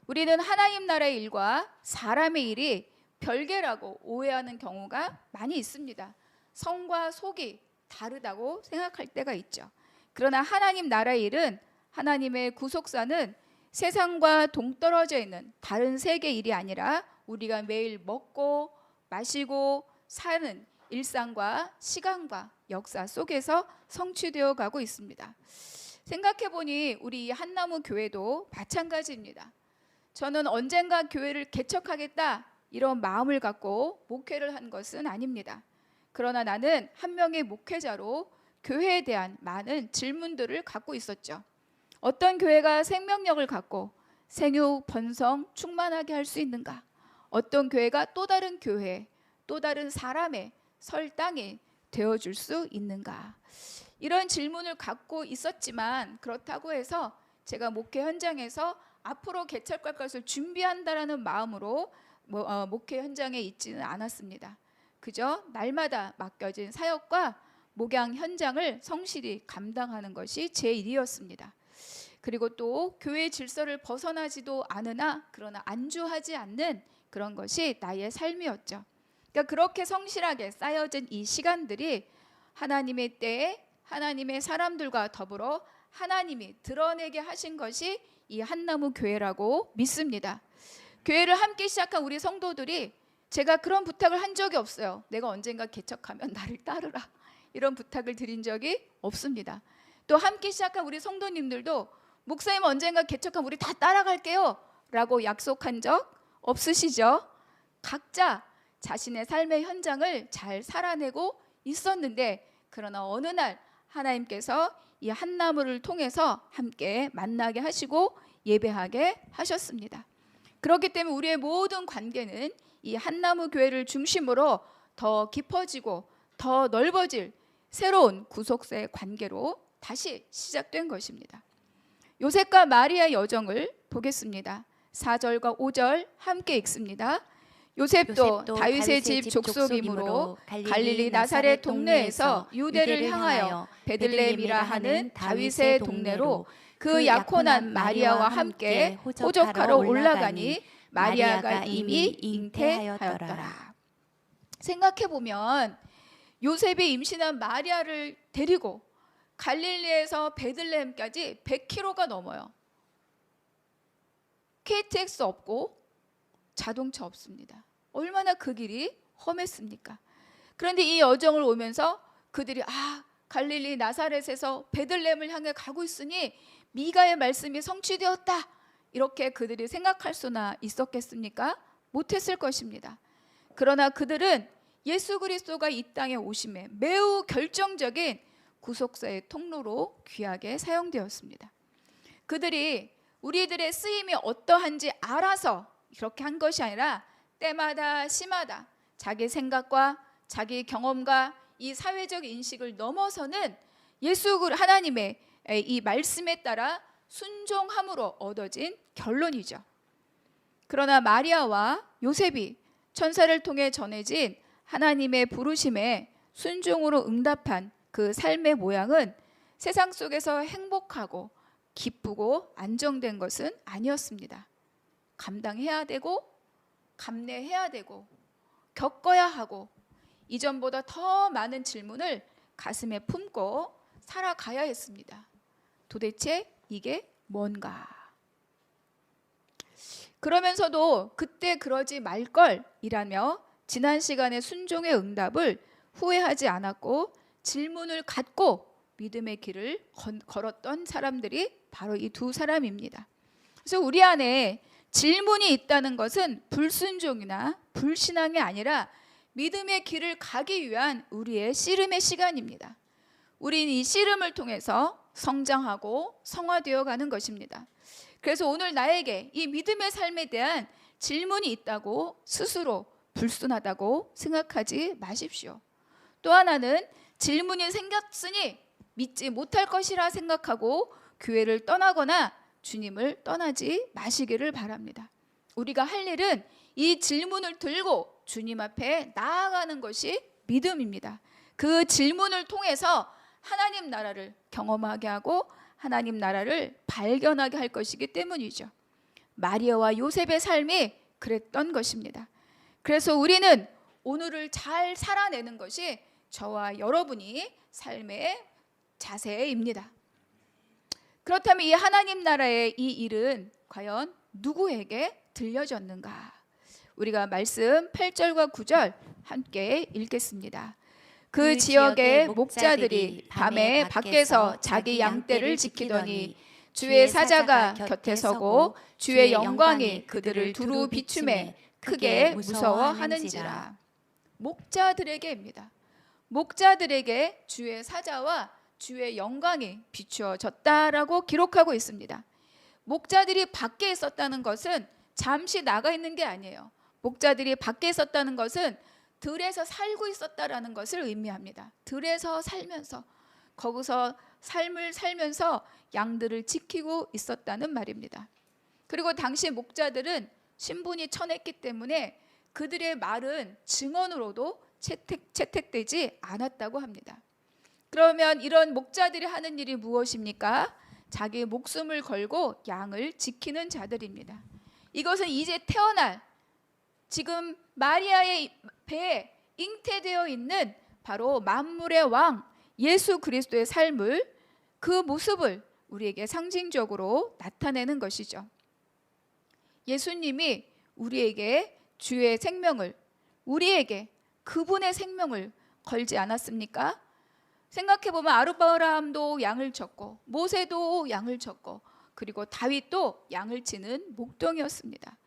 우리는 하나님 나라의 일과 사람의 일이 별개라고 오해하는 경우가 많이 있습니다. 성과 속이 다르다고 생각할 때가 있죠. 그러나 하나님 나라의 일은, 하나님의 구속사는 세상과 동떨어져 있는 다른 세계 일이 아니라 우리가 매일 먹고 마시고 사는 일상과 시간과 역사 속에서 성취되어 가고 있습니다. 생각해 보니 우리 한나무 교회도 마찬가지입니다. 저는 언젠가 교회를 개척하겠다 이런 마음을 갖고 목회를 한 것은 아닙니다. 그러나 나는 한 명의 목회자로 교회에 대한 많은 질문들을 갖고 있었죠. 어떤 교회가 생명력을 갖고 생육, 번성, 충만하게 할 수 있는가? 어떤 교회가 또 다른 교회, 또 다른 사람의 설 땅이 되어줄 수 있는가? 이런 질문을 갖고 있었지만 그렇다고 해서 제가 목회 현장에서 앞으로 개척할 것을 준비한다라는 마음으로 목회 현장에 있지는 않았습니다. 그저 날마다 맡겨진 사역과 목양 현장을 성실히 감당하는 것이 제 일이었습니다. 그리고 또 교회 질서를 벗어나지도 않으나 그러나 안주하지 않는 그런 것이 나의 삶이었죠. 그러니까 그렇게 성실하게 쌓여진 이 시간들이 하나님의 때에 하나님의 사람들과 더불어 하나님이 드러내게 하신 것이 이 한나무 교회라고 믿습니다. 교회를 함께 시작한 우리 성도들이 제가 그런 부탁을 한 적이 없어요. 내가 언젠가 개척하면 나를 따르라 이런 부탁을 드린 적이 없습니다. 또 함께 시작한 우리 성도님들도 목사님 언젠가 개척하면 우리 다 따라갈게요 라고 약속한 적 없으시죠? 각자 자신의 삶의 현장을 잘 살아내고 있었는데 그러나 어느 날 하나님께서 이 한나무를 통해서 함께 만나게 하시고 예배하게 하셨습니다. 그렇기 때문에 우리의 모든 관계는 이 한나무 교회를 중심으로 더 깊어지고 더 넓어질 새로운 구속사의 관계로 다시 시작된 것입니다. 요셉과 마리아의 여정을 보겠습니다. 4절과 5절 함께 읽습니다. 요셉도 다윗의 집 족속이므로 갈릴리 나사렛 동네에서 유대를 향하여 베들레헴이라 하는 다윗의 동네로 그 약혼한 마리아와 함께 호적하러 올라가니 마리아가 이미 잉태하였더라. 생각해보면 요셉이 임신한 마리아를 데리고 갈릴리에서 베들레헴까지 100km가 넘어요. KTX 없고 자동차 없습니다. 얼마나 그 길이 험했습니까? 그런데 이 여정을 오면서 그들이 갈릴리 나사렛에서 베들레헴을 향해 가고 있으니 미가의 말씀이 성취되었다 이렇게 그들이 생각할 수나 있었겠습니까? 못했을 것입니다. 그러나 그들은 예수 그리스도가 이 땅에 오심에 매우 결정적인 구속사의 통로로 귀하게 사용되었습니다. 그들이 우리들의 쓰임이 어떠한지 알아서 이렇게 한 것이 아니라 때마다 시마다 자기 생각과 자기 경험과 이 사회적 인식을 넘어서는 하나님의 이 말씀에 따라 순종함으로 얻어진 결론이죠. 그러나 마리아와 요셉이 천사를 통해 전해진 하나님의 부르심에 순종으로 응답한 그 삶의 모양은 세상 속에서 행복하고 기쁘고 안정된 것은 아니었습니다. 감당해야 되고 감내해야 되고 겪어야 하고 이전보다 더 많은 질문을 가슴에 품고 살아가야 했습니다. 도대체 이게 뭔가? 그러면서도 그때 그러지 말걸이라며 지난 시간의 순종의 응답을 후회하지 않았고 질문을 갖고 믿음의 길을 걸었던 사람들이 바로 이 두 사람입니다. 그래서 우리 안에 질문이 있다는 것은 불순종이나 불신앙이 아니라 믿음의 길을 가기 위한 우리의 씨름의 시간입니다. 우리는 이 씨름을 통해서 성장하고 성화되어 가는 것입니다. 그래서 오늘 나에게 이 믿음의 삶에 대한 질문이 있다고 스스로 불순하다고 생각하지 마십시오. 또 하나는 질문이 생겼으니 믿지 못할 것이라 생각하고 교회를 떠나거나 주님을 떠나지 마시기를 바랍니다. 우리가 할 일은 이 질문을 들고 주님 앞에 나아가는 것이 믿음입니다. 그 질문을 통해서 하나님 나라를 경험하게 하고 하나님 나라를 발견하게 할 것이기 때문이죠. 마리아와 요셉의 삶이 그랬던 것입니다. 그래서 우리는 오늘을 잘 살아내는 것이 저와 여러분이 삶의 자세입니다. 그렇다면 이 하나님 나라의 이 일은 과연 누구에게 들려졌는가? 우리가 말씀 8절과 9절 함께 읽겠습니다. 그 지역의 목자들이 밤에 밖에서 자기 양떼를 지키더니 주의 사자가 곁에 서고 주의 영광이 그들을 두루 비추매 크게 무서워하는지라. 목자들에게입니다. 목자들에게 주의 사자와 주의 영광이 비추어졌다라고 기록하고 있습니다. 목자들이 밖에 있었다는 것은 잠시 나가 있는 게 아니에요. 목자들이 밖에 있었다는 것은 들에서 살고 있었다라는 것을 의미합니다. 들에서 살면서 거기서 삶을 살면서 양들을 지키고 있었다는 말입니다. 그리고 당시 목자들은 신분이 천했기 때문에 그들의 말은 증언으로도 채택되지 않았다고 합니다. 그러면 이런 목자들이 하는 일이 무엇입니까? 자기 목숨을 걸고 양을 지키는 자들입니다. 이것은 이제 태어날 지금 마리아의 배에 잉태되어 있는 바로 만물의 왕 예수 그리스도의 삶을 그 모습을 우리에게 상징적으로 나타내는 것이죠. 예수님이 우리에게 주의 생명을 우리에게 그분의 생명을 걸지 않았습니까? 생각해보면 아브라함도 양을 쳤고 모세도 양을 쳤고 그리고 다윗도 양을 치는 목동이었습니다.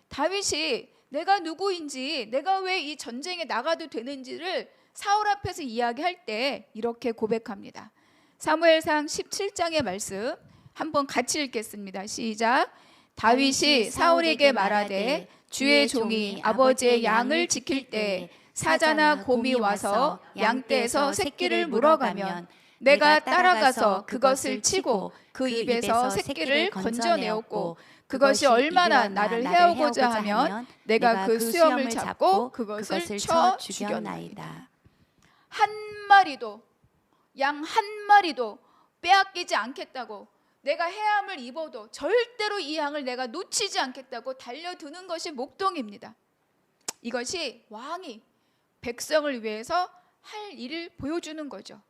다윗이 내가 누구인지 내가 왜 이 전쟁에 나가도 되는지를 사울 앞에서 이야기할 때 이렇게 고백합니다. 사무엘상 17장의 말씀 한번 같이 읽겠습니다. 시작. 다윗이 사울에게 말하되 주의 종이 아버지의 양을 지킬 때 사자나 곰이 와서 양떼에서 새끼를 물어가면 내가 따라가서 그것을 치고 그 입에서 새끼를 건져내었고 그것이 얼마나 나를 해오고자 하면 내가 그 수염을 잡고 그것을 쳐 죽였나이다. 한 마리도 양 한 마리도 빼앗기지 않겠다고 내가 해함을 입어도 절대로 이 양을 내가 놓치지 않겠다고 달려드는 것이 목동입니다. 이것이 왕이 백성을 위해서 할 일을 보여주는 거죠.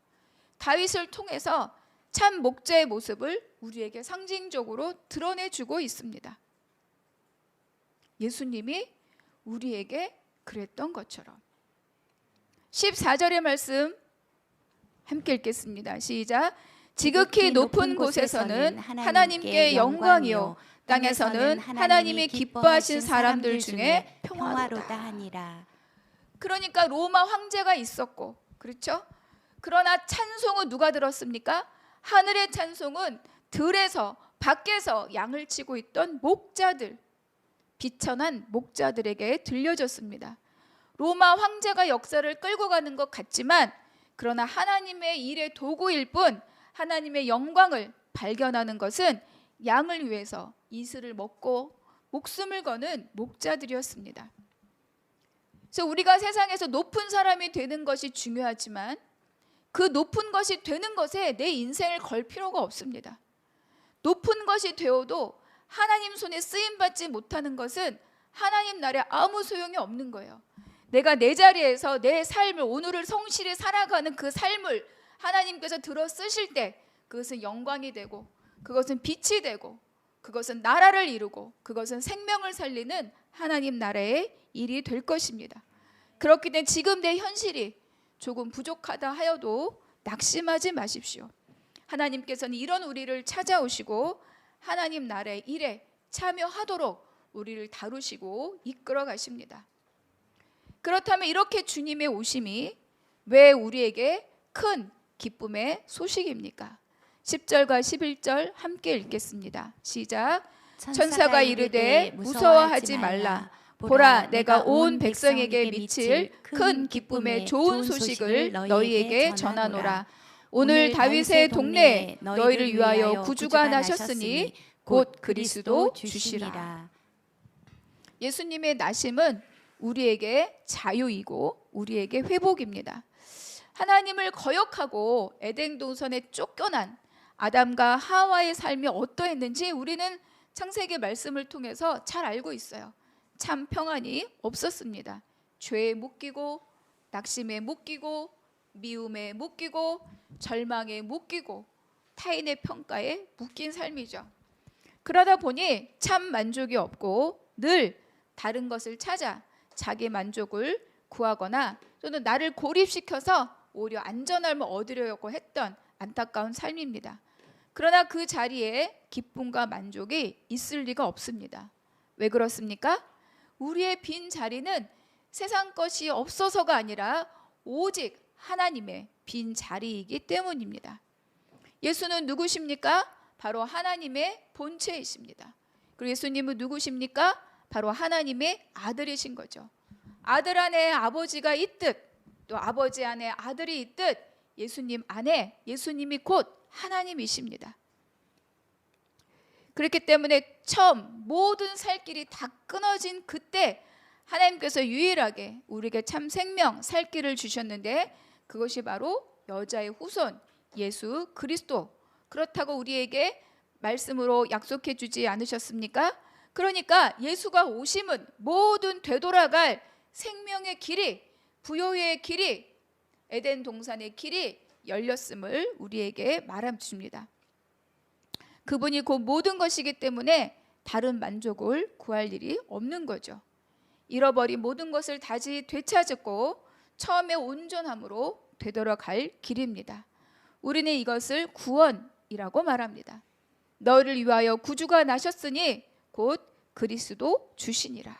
다윗을 통해서 참 목자의 모습을 우리에게 상징적으로 드러내주고 있습니다. 예수님이 우리에게 그랬던 것처럼 14절의 말씀 함께 읽겠습니다. 시작. 지극히 높은 곳에서는 하나님께 영광이요 땅에서는 하나님이 기뻐하신 사람들 중에 평화로다 하니라. 그러니까 로마 황제가 있었고 그렇죠? 그러나 찬송은 누가 들었습니까? 하늘의 찬송은 들에서 밖에서 양을 치고 있던 목자들, 비천한 목자들에게 들려졌습니다. 로마 황제가 역사를 끌고 가는 것 같지만 그러나 하나님의 일의 도구일 뿐 하나님의 영광을 발견하는 것은 양을 위해서 이슬을 먹고 목숨을 거는 목자들이었습니다. 그래서 우리가 세상에서 높은 사람이 되는 것이 중요하지만 그 높은 것이 되는 것에 내 인생을 걸 필요가 없습니다. 높은 것이 되어도 하나님 손에 쓰임받지 못하는 것은 하나님 나라에 아무 소용이 없는 거예요. 내가 내 자리에서 내 삶을 오늘을 성실히 살아가는 그 삶을 하나님께서 들어 쓰실 때 그것은 영광이 되고 그것은 빛이 되고 그것은 나라를 이루고 그것은 생명을 살리는 하나님 나라의 일이 될 것입니다. 그렇기 때문에 지금 내 현실이 조금 부족하다 하여도 낙심하지 마십시오. 하나님께서는 이런 우리를 찾아오시고 하나님 나라의 일에 참여하도록 우리를 다루시고 이끌어 가십니다. 그렇다면 이렇게 주님의 오심이 왜 우리에게 큰 기쁨의 소식입니까? 10절과 11절 함께 읽겠습니다. 시작. 천사가 이르되 무서워하지 말라. 보라, 내가 온 백성에게 미칠 큰 기쁨의 좋은 소식을 너희에게 전하노라. 오늘 다윗의 동네에 너희를 위하여 구주가 나셨으니 곧 그리스도 주시라. 예수님의 나심은 우리에게 자유이고 우리에게 회복입니다. 하나님을 거역하고 에덴 동산에 쫓겨난 아담과 하와의 삶이 어떠했는지 우리는 창세기 말씀을 통해서 잘 알고 있어요. 참 평안이 없었습니다. 죄에 묶이고 낙심에 묶이고 미움에 묶이고 절망에 묶이고 타인의 평가에 묶인 삶이죠. 그러다 보니 참 만족이 없고 늘 다른 것을 찾아 자기 만족을 구하거나 또는 나를 고립시켜서 오히려 안전함을 얻으려고 했던 안타까운 삶입니다. 그러나 그 자리에 기쁨과 만족이 있을 리가 없습니다. 왜 그렇습니까? 우리의 빈 자리는 세상 것이 없어서가 아니라 오직 하나님의 빈 자리이기 때문입니다. 예수는 누구십니까? 바로 하나님의 본체이십니다. 그리고 예수님은 누구십니까? 바로 하나님의 아들이신 거죠. 아들 안에 아버지가 있듯 또 아버지 안에 아들이 있듯 예수님 안에 예수님이 곧 하나님이십니다. 그렇기 때문에 처음 모든 살 길이 다 끊어진 그때 하나님께서 유일하게 우리에게 참 생명, 살 길을 주셨는데 그것이 바로 여자의 후손 예수 그리스도. 그렇다고 우리에게 말씀으로 약속해 주지 않으셨습니까? 그러니까 예수가 오심은 모든 되돌아갈 생명의 길이, 부요의 길이, 에덴 동산의 길이 열렸음을 우리에게 말해 줍니다. 그분이 곧 모든 것이기 때문에 다른 만족을 구할 일이 없는 거죠. 잃어버린 모든 것을 다시 되찾고 처음의 온전함으로 되돌아갈 길입니다. 우리는 이것을 구원이라고 말합니다. 너희를 위하여 구주가 나셨으니 곧 그리스도 주시니라.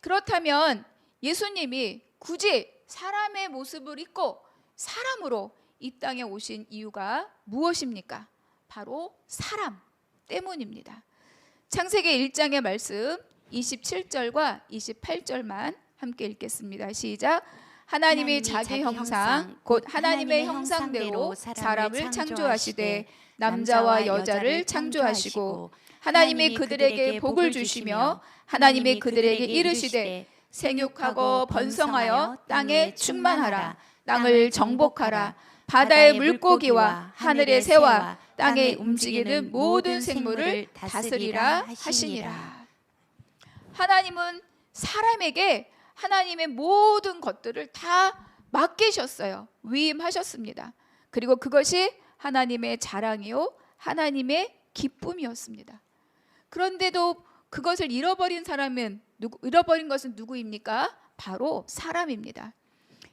그렇다면 예수님이 굳이 사람의 모습을 입고 사람으로 이 땅에 오신 이유가 무엇입니까? 바로 사람 때문입니다. 창세기 1장의 말씀 27절과 28절만 함께 읽겠습니다. 시작. 하나님이 자기 형상 곧 하나님의 형상대로 사람을 창조하시되 남자와 여자를 창조하시고 하나님이 그들에게 복을 주시며 하나님이 그들에게 이르시되 생육하고 번성하여 땅에 충만하라. 땅을 정복하라. 바다의 물고기와 하늘의 새와 땅에 움직이는 모든 생물을 다스리라 하시니라. 하나님은 사람에게 하나님의 모든 것들을 다 맡기셨어요. 위임하셨습니다. 그리고 그것이 하나님의 자랑이요 하나님의 기쁨이었습니다. 그런데도 그것을 잃어버린 것은 누구입니까? 바로 사람입니다.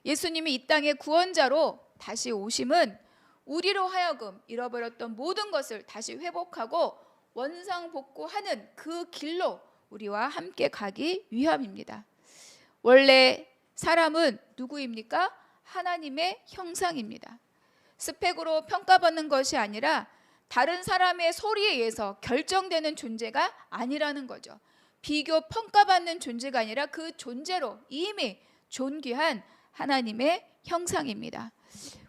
예수님이 이 땅의 구원자로 다시 오심은 우리로 하여금 잃어버렸던 모든 것을 다시 회복하고 원상복구하는 그 길로 우리와 함께 가기 위함입니다. 원래 사람은 누구입니까? 하나님의 형상입니다. 스펙으로 평가받는 것이 아니라 다른 사람의 소리에 의해서 결정되는 존재가 아니라는 거죠. 비교 평가받는 존재가 아니라 그 존재로 이미 존귀한 하나님의 형상입니다.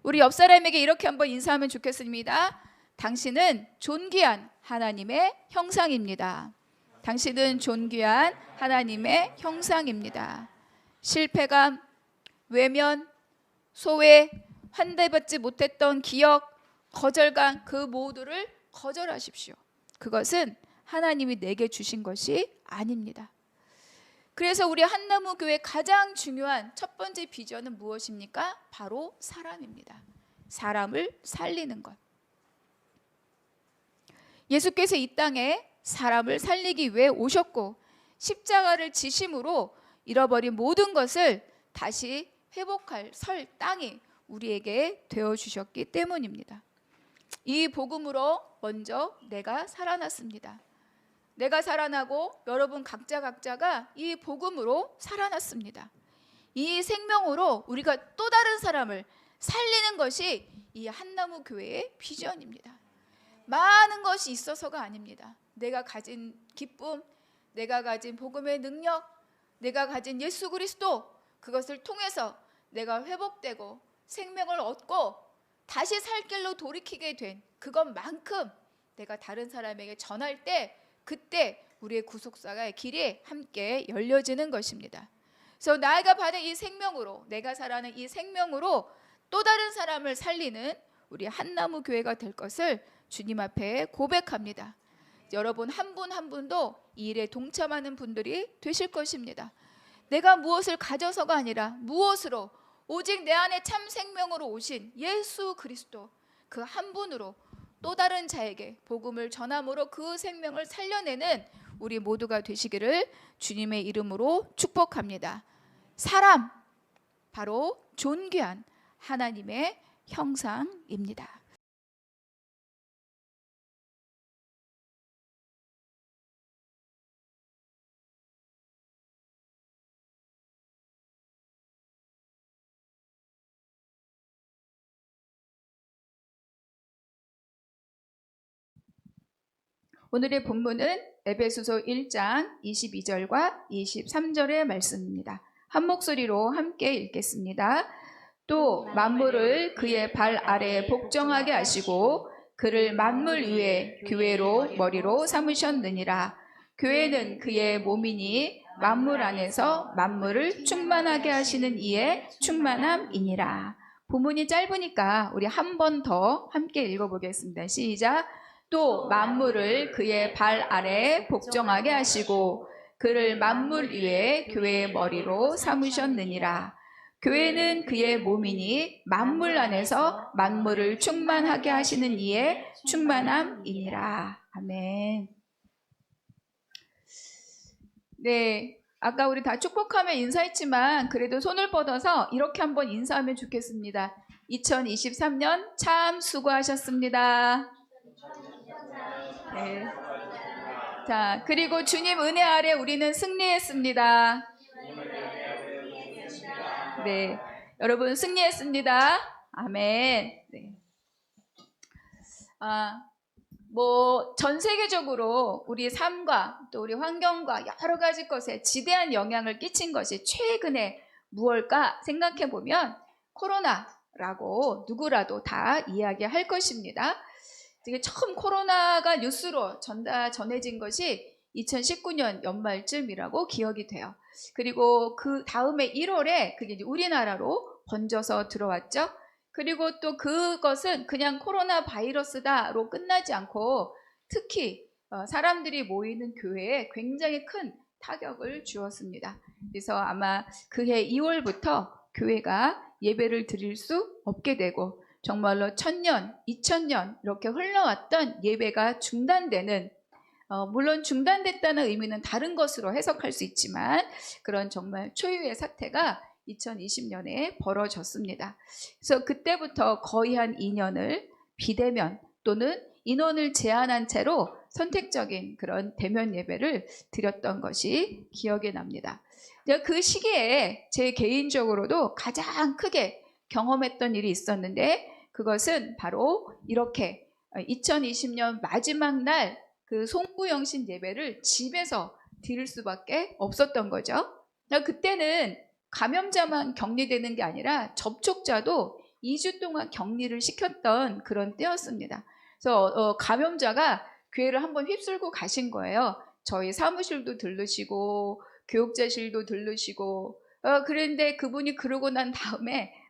우리 옆 사람에게 이렇게 한번 인사하면 좋겠습니다. 당신은 존귀한 하나님의 형상입니다. 당신은 존귀한 하나님의 형상입니다. 실패감, 외면, 소외, 환대받지 못했던 기억, 거절감 그 모두를 거절하십시오. 그것은 하나님이 내게 주신 것이 아닙니다. 그래서 우리 한나무 교회 가장 중요한 첫 번째 비전은 무엇입니까? 바로 사람입니다. 사람을 살리는 것. 예수께서 이 땅에 사람을 살리기 위해 오셨고 십자가를 지심으로 잃어버린 모든 것을 다시 회복할 설 땅이 우리에게 되어주셨기 때문입니다. 이 복음으로 먼저 내가 살아났습니다. 내가 살아나고 여러분 각자가 이 복음으로 살아났습니다. 이 생명으로 우리가 또 다른 사람을 살리는 것이 이 한나무 교회의 비전입니다. 많은 것이 있어서가 아닙니다. 내가 가진 기쁨, 내가 가진 복음의 능력, 내가 가진 예수 그리스도, 그것을 통해서 내가 회복되고 생명을 얻고 다시 살 길로 돌이키게 된 그것만큼 내가 다른 사람에게 전할 때 그때 우리의 구속사의 길이 함께 열려지는 것입니다. 그래서 나이가 받은 이 생명으로, 내가 살아가는 이 생명으로 또 다른 사람을 살리는 우리 한나무 교회가 될 것을 주님 앞에 고백합니다. 여러분 한 분 한 분도 이 일에 동참하는 분들이 되실 것입니다. 내가 무엇을 가져서가 아니라 무엇으로, 오직 내 안에 참 생명으로 오신 예수 그리스도 그 한 분으로 또 다른 자에게 복음을 전함으로 그 생명을 살려내는 우리 모두가 되시기를 주님의 이름으로 축복합니다. 사람, 바로 존귀한 하나님의 형상입니다. 오늘의 본문은 에베소서 1장 22절과 23절의 말씀입니다. 한 목소리로 함께 읽겠습니다. 또 만물을 그의 발 아래에 복종하게 하시고 그를 만물 위에 교회로 머리로 삼으셨느니라. 교회는 그의 몸이니 만물 안에서 만물을 충만하게 하시는 이의 충만함이니라. 본문이 짧으니까 우리 한 번 더 함께 읽어보겠습니다. 시작. 또 만물을 그의 발 아래에 복종하게 하시고 그를 만물 위에 교회의 머리로 삼으셨느니라. 교회는 그의 몸이니 만물 안에서 만물을 충만하게 하시는 이의 충만함이니라. 아멘. 네, 아까 우리 다 축복하며 인사했지만 그래도 손을 뻗어서 이렇게 한번 인사하면 좋겠습니다. 2023년 참 수고하셨습니다. 네. 자, 그리고 주님 은혜 아래 우리는 승리했습니다. 네, 여러분 승리했습니다. 아멘. 네. 전 세계적으로 우리 삶과 또 우리 환경과 여러 가지 것에 지대한 영향을 끼친 것이 최근에 무엇일까 생각해 보면 코로나라고 누구라도 다 이야기할 것입니다. 처음 코로나가 뉴스로 전해진 것이 2019년 연말쯤이라고 기억이 돼요. 그리고 그 다음에 1월에 그게 이제 우리나라로 번져서 들어왔죠. 그리고 또 그것은 그냥 코로나 바이러스다로 끝나지 않고 특히 사람들이 모이는 교회에 굉장히 큰 타격을 주었습니다. 그래서 아마 그해 2월부터 교회가 예배를 드릴 수 없게 되고 정말로 1000년, 2000년 이렇게 흘러왔던 예배가 중단되는, 물론 중단됐다는 의미는 다른 것으로 해석할 수 있지만 그런 정말 초유의 사태가 2020년에 벌어졌습니다. 그래서 그때부터 거의 한 2년을 비대면 또는 인원을 제한한 채로 선택적인 그런 대면 예배를 드렸던 것이 기억이 납니다. 그 시기에 제 개인적으로도 가장 크게 경험했던 일이 있었는데 그것은 바로 이렇게 2020년 마지막 날 그 송구영신 예배를 집에서 드릴 수밖에 없었던 거죠. 그때는 감염자만 격리되는 게 아니라 접촉자도 2주 동안 격리를 시켰던 그런 때였습니다. 그래서 감염자가 교회를 한번 휩쓸고 가신 거예요. 저희 사무실도 들르시고 교육자실도 들르시고 그런데 그분이 그러고 난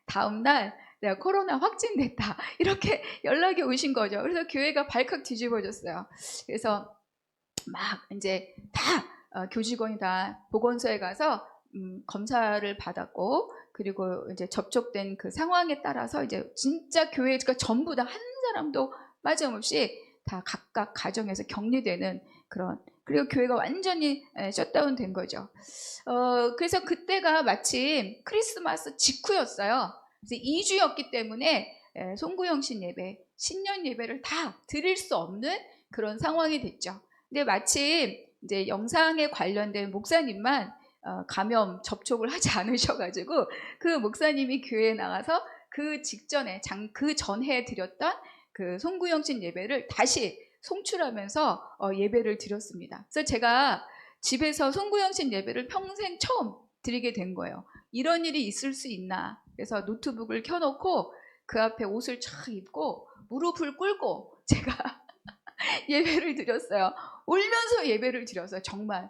다음 날 내가 코로나 확진됐다 이렇게 연락이 오신 거죠. 그래서 교회가 발칵 뒤집어졌어요. 그래서 막 이제 다 교직원이 다 보건소에 가서 검사를 받았고 그리고 이제 접촉된 그 상황에 따라서 이제 진짜 교회가 전부 다 한 사람도 빠짐없이 다 각각 가정에서 격리되는 그런, 그리고 교회가 완전히 셧다운 된 거죠. 그래서 그때가 마침 크리스마스 직후였어요. 그래서 2주였기 때문에 송구영신 예배, 신년 예배를 다 드릴 수 없는 그런 상황이 됐죠. 근데 마침 이제 영상에 관련된 목사님만 감염 접촉을 하지 않으셔가지고 그 목사님이 교회에 나가서 그 직전에 그 전해 드렸던 그 송구영신 예배를 다시 송출하면서 예배를 드렸습니다. 그래서 제가 집에서 송구영신 예배를 평생 처음 드리게 된 거예요. 이런 일이 있을 수 있나. 그래서 노트북을 켜놓고 그 앞에 옷을 쫙 입고 무릎을 꿇고 제가 예배를 드렸어요. 울면서 예배를 드렸어요. 정말.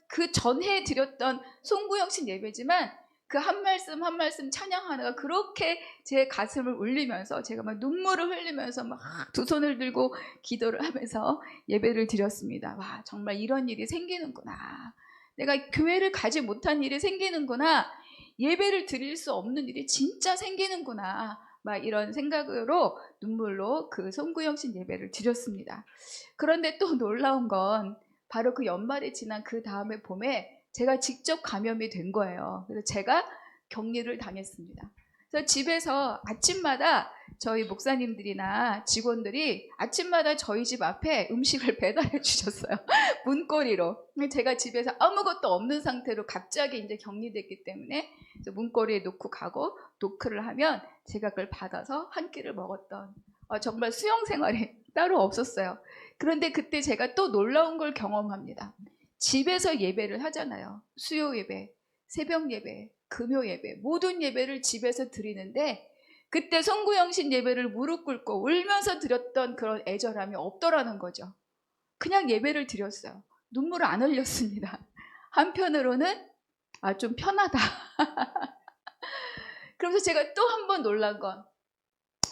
그 전해 드렸던 송구영신 예배지만 그 한 말씀 한 말씀 찬양하다가 그렇게 제 가슴을 울리면서 제가 막 눈물을 흘리면서 막 두 손을 들고 기도를 하면서 예배를 드렸습니다. 와, 정말 이런 일이 생기는구나. 내가 교회를 가지 못한 일이 생기는구나. 예배를 드릴 수 없는 일이 진짜 생기는구나. 막 이런 생각으로 눈물로 그 송구영신 예배를 드렸습니다. 그런데 또 놀라운 건 바로 그 연말이 지난 그 다음에 봄에 제가 직접 감염이 된 거예요. 그래서 제가 격리를 당했습니다. 그래서 집에서 아침마다 저희 목사님들이나 직원들이 아침마다 저희 집 앞에 음식을 배달해 주셨어요. 문고리로. 제가 집에서 아무것도 없는 상태로 갑자기 이제 격리됐기 때문에 문고리에 놓고 가고 노크를 하면 제가 그걸 받아서 한 끼를 먹었던 정말 수용 생활이 따로 없었어요. 그런데 그때 제가 또 놀라운 걸 경험합니다. 집에서 예배를 하잖아요. 수요 예배, 새벽 예배, 금요 예배, 모든 예배를 집에서 드리는데 그때 송구영신 예배를 무릎 꿇고 울면서 드렸던 그런 애절함이 없더라는 거죠. 그냥 예배를 드렸어요. 눈물을 안 흘렸습니다. 한편으로는 좀 편하다. 그러면서 제가 또 한 번 놀란 건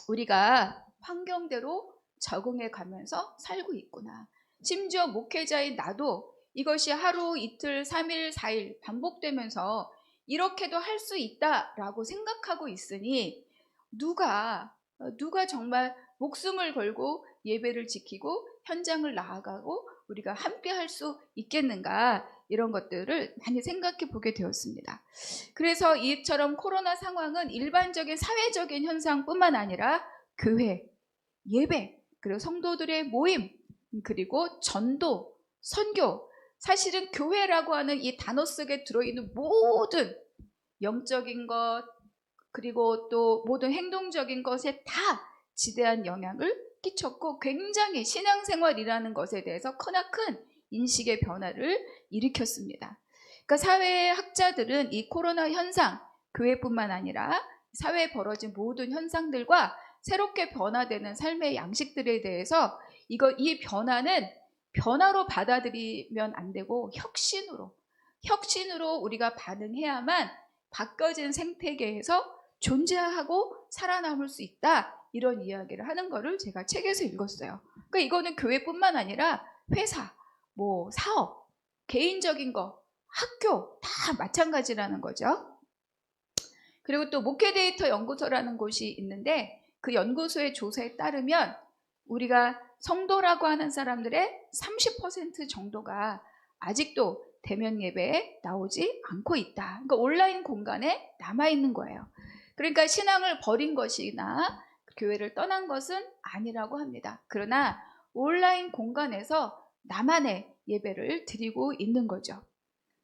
우리가 환경대로 적응해 가면서 살고 있구나. 심지어 목회자인 나도 이것이 하루, 이틀, 3일, 4일 반복되면서 이렇게도 할 수 있다라고 생각하고 있으니 누가 정말 목숨을 걸고 예배를 지키고 현장을 나아가고 우리가 함께 할 수 있겠는가, 이런 것들을 많이 생각해 보게 되었습니다. 그래서 이처럼 코로나 상황은 일반적인 사회적인 현상뿐만 아니라 교회, 예배, 그리고 성도들의 모임, 그리고 전도, 선교, 사실은 교회라고 하는 이 단어 속에 들어있는 모든 영적인 것, 그리고 또 모든 행동적인 것에 다 지대한 영향을 끼쳤고 굉장히 신앙생활이라는 것에 대해서 크나큰 인식의 변화를 일으켰습니다. 그러니까 사회학자들은 이 코로나 현상, 교회뿐만 아니라 사회에 벌어진 모든 현상들과 새롭게 변화되는 삶의 양식들에 대해서 이 변화는 변화로 받아들이면 안 되고 혁신으로 우리가 반응해야만 바꿔진 생태계에서 존재하고 살아남을 수 있다, 이런 이야기를 하는 거를 제가 책에서 읽었어요. 그러니까 이거는 교회뿐만 아니라 회사, 사업, 개인적인 거, 학교 다 마찬가지라는 거죠. 그리고 또 목회 데이터 연구소라는 곳이 있는데 그 연구소의 조사에 따르면 우리가 성도라고 하는 사람들의 30% 정도가 아직도 대면 예배에 나오지 않고 있다. 그러니까 온라인 공간에 남아있는 거예요. 그러니까 신앙을 버린 것이나 교회를 떠난 것은 아니라고 합니다. 그러나 온라인 공간에서 나만의 예배를 드리고 있는 거죠.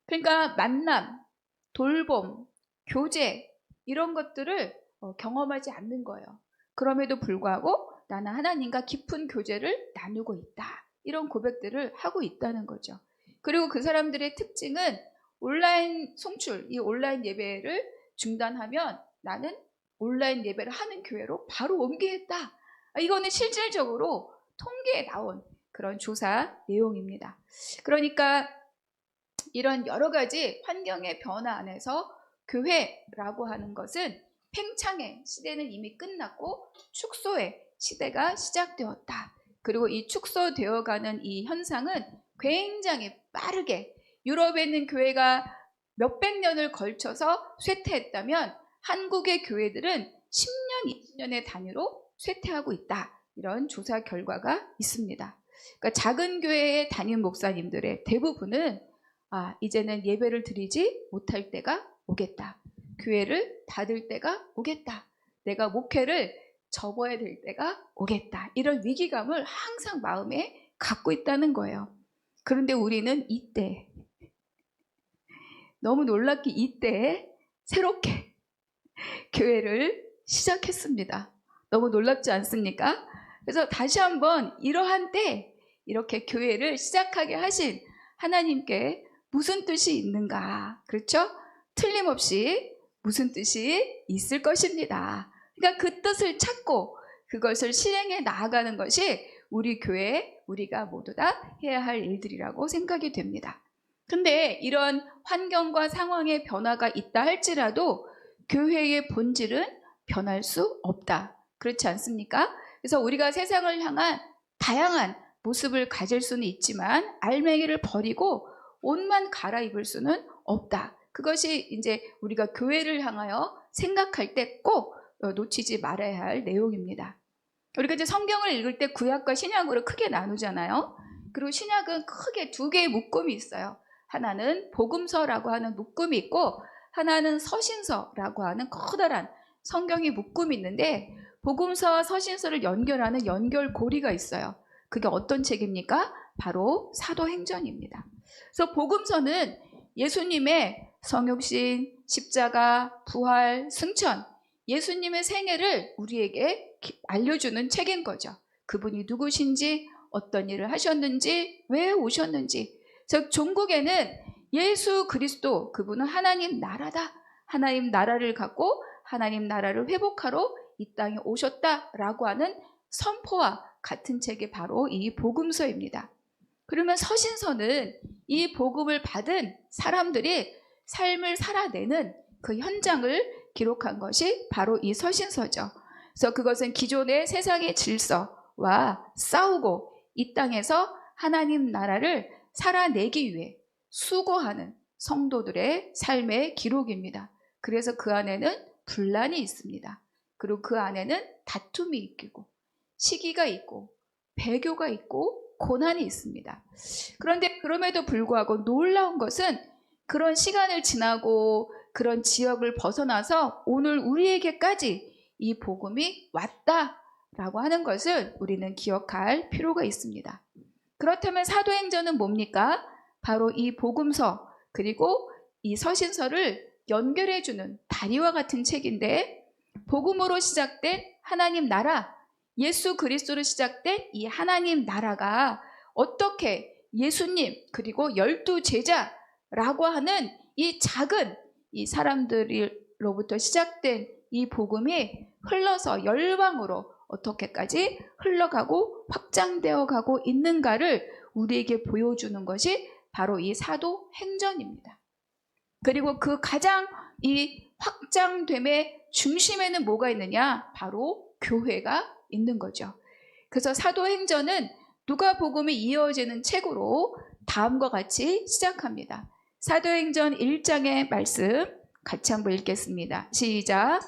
그러니까 만남, 돌봄, 교제, 이런 것들을 경험하지 않는 거예요. 그럼에도 불구하고 나는 하나님과 깊은 교제를 나누고 있다, 이런 고백들을 하고 있다는 거죠. 그리고 그 사람들의 특징은 온라인 송출, 이 온라인 예배를 중단하면 나는 온라인 예배를 하는 교회로 바로 옮기겠다. 이거는 실질적으로 통계에 나온 그런 조사 내용입니다. 그러니까 이런 여러 가지 환경의 변화 안에서 교회라고 하는 것은 팽창의 시대는 이미 끝났고 축소의 시대가 시작되었다. 그리고 이 축소되어가는 이 현상은 굉장히 빠르게, 유럽에 있는 교회가 몇백 년을 걸쳐서 쇠퇴했다면 한국의 교회들은 10년, 20년의 단위로 쇠퇴하고 있다. 이런 조사 결과가 있습니다. 그러니까 작은 교회의 담임 목사님들의 대부분은 이제는 예배를 드리지 못할 때가 오겠다. 교회를 닫을 때가 오겠다. 내가 목회를 접어야 될 때가 오겠다. 이런 위기감을 항상 마음에 갖고 있다는 거예요. 그런데 우리는 이때, 너무 놀랍게 이때 새롭게 교회를 시작했습니다. 너무 놀랍지 않습니까? 그래서 다시 한번 이러한 때 이렇게 교회를 시작하게 하신 하나님께 무슨 뜻이 있는가? 그렇죠? 틀림없이 무슨 뜻이 있을 것입니다. 그러니까 그 뜻을 찾고 그것을 실행해 나아가는 것이 우리 교회, 우리가 모두 다 해야 할 일들이라고 생각이 됩니다. 근데 이런 환경과 상황의 변화가 있다 할지라도 교회의 본질은 변할 수 없다. 그렇지 않습니까? 그래서 우리가 세상을 향한 다양한 모습을 가질 수는 있지만 알맹이를 버리고 옷만 갈아입을 수는 없다. 그것이 이제 우리가 교회를 향하여 생각할 때 꼭 놓치지 말아야 할 내용입니다. 우리가 이제 성경을 읽을 때 구약과 신약으로 크게 나누잖아요. 그리고 신약은 크게 두 개의 묶음이 있어요. 하나는 복음서라고 하는 묶음이 있고 하나는 서신서라고 하는 커다란 성경의 묶음이 있는데 복음서와 서신서를 연결하는 연결고리가 있어요. 그게 어떤 책입니까? 바로 사도행전입니다. 그래서 복음서는 예수님의 성육신, 십자가, 부활, 승천, 예수님의 생애를 우리에게 알려주는 책인 거죠. 그분이 누구신지, 어떤 일을 하셨는지, 왜 오셨는지. 즉 종국에는 예수 그리스도, 그분은 하나님 나라다. 하나님 나라를 갖고 하나님 나라를 회복하러 이 땅에 오셨다라고 하는 선포와 같은 책이 바로 이 복음서입니다. 그러면 서신서는 이 복음을 받은 사람들이 삶을 살아내는 그 현장을 기록한 것이 바로 이 서신서죠. 그래서 그것은 기존의 세상의 질서와 싸우고 이 땅에서 하나님 나라를 살아내기 위해 수고하는 성도들의 삶의 기록입니다. 그래서 그 안에는 분란이 있습니다. 그리고 그 안에는 다툼이 있고 시기가 있고 배교가 있고 고난이 있습니다. 그런데 그럼에도 불구하고 놀라운 것은 그런 시간을 지나고 그런 지역을 벗어나서 오늘 우리에게까지 이 복음이 왔다라고 하는 것을 우리는 기억할 필요가 있습니다. 그렇다면 사도행전은 뭡니까? 바로 이 복음서 그리고 이 서신서를 연결해주는 다리와 같은 책인데 복음으로 시작된 하나님 나라, 예수 그리스도로 시작된 이 하나님 나라가 어떻게 예수님 그리고 12 제자라고 하는 이 작은 이 사람들로부터 시작된 이 복음이 흘러서 열방으로 어떻게까지 흘러가고 확장되어 가고 있는가를 우리에게 보여주는 것이 바로 이 사도행전입니다. 그리고 그 가장 이 확장됨의 중심에는 뭐가 있느냐? 바로 교회가 있는 거죠. 그래서 사도행전은 누가복음이 이어지는 책으로 다음과 같이 시작합니다. 사도행전 1장의 말씀 같이 한번 읽겠습니다. 시작.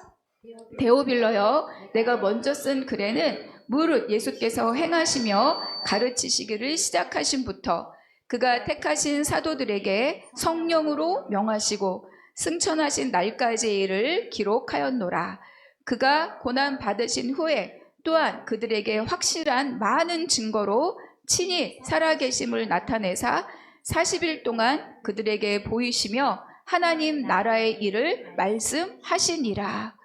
데오빌러여, 내가 먼저 쓴 글에는 무릇 예수께서 행하시며 가르치시기를 시작하신부터 그가 택하신 사도들에게 성령으로 명하시고 승천하신 날까지의 일을 기록하였노라. 그가 고난 받으신 후에 또한 그들에게 확실한 많은 증거로 친히 살아계심을 나타내사 40일 동안 그들에게 보이시며 하나님 나라의 일을 말씀하시니라.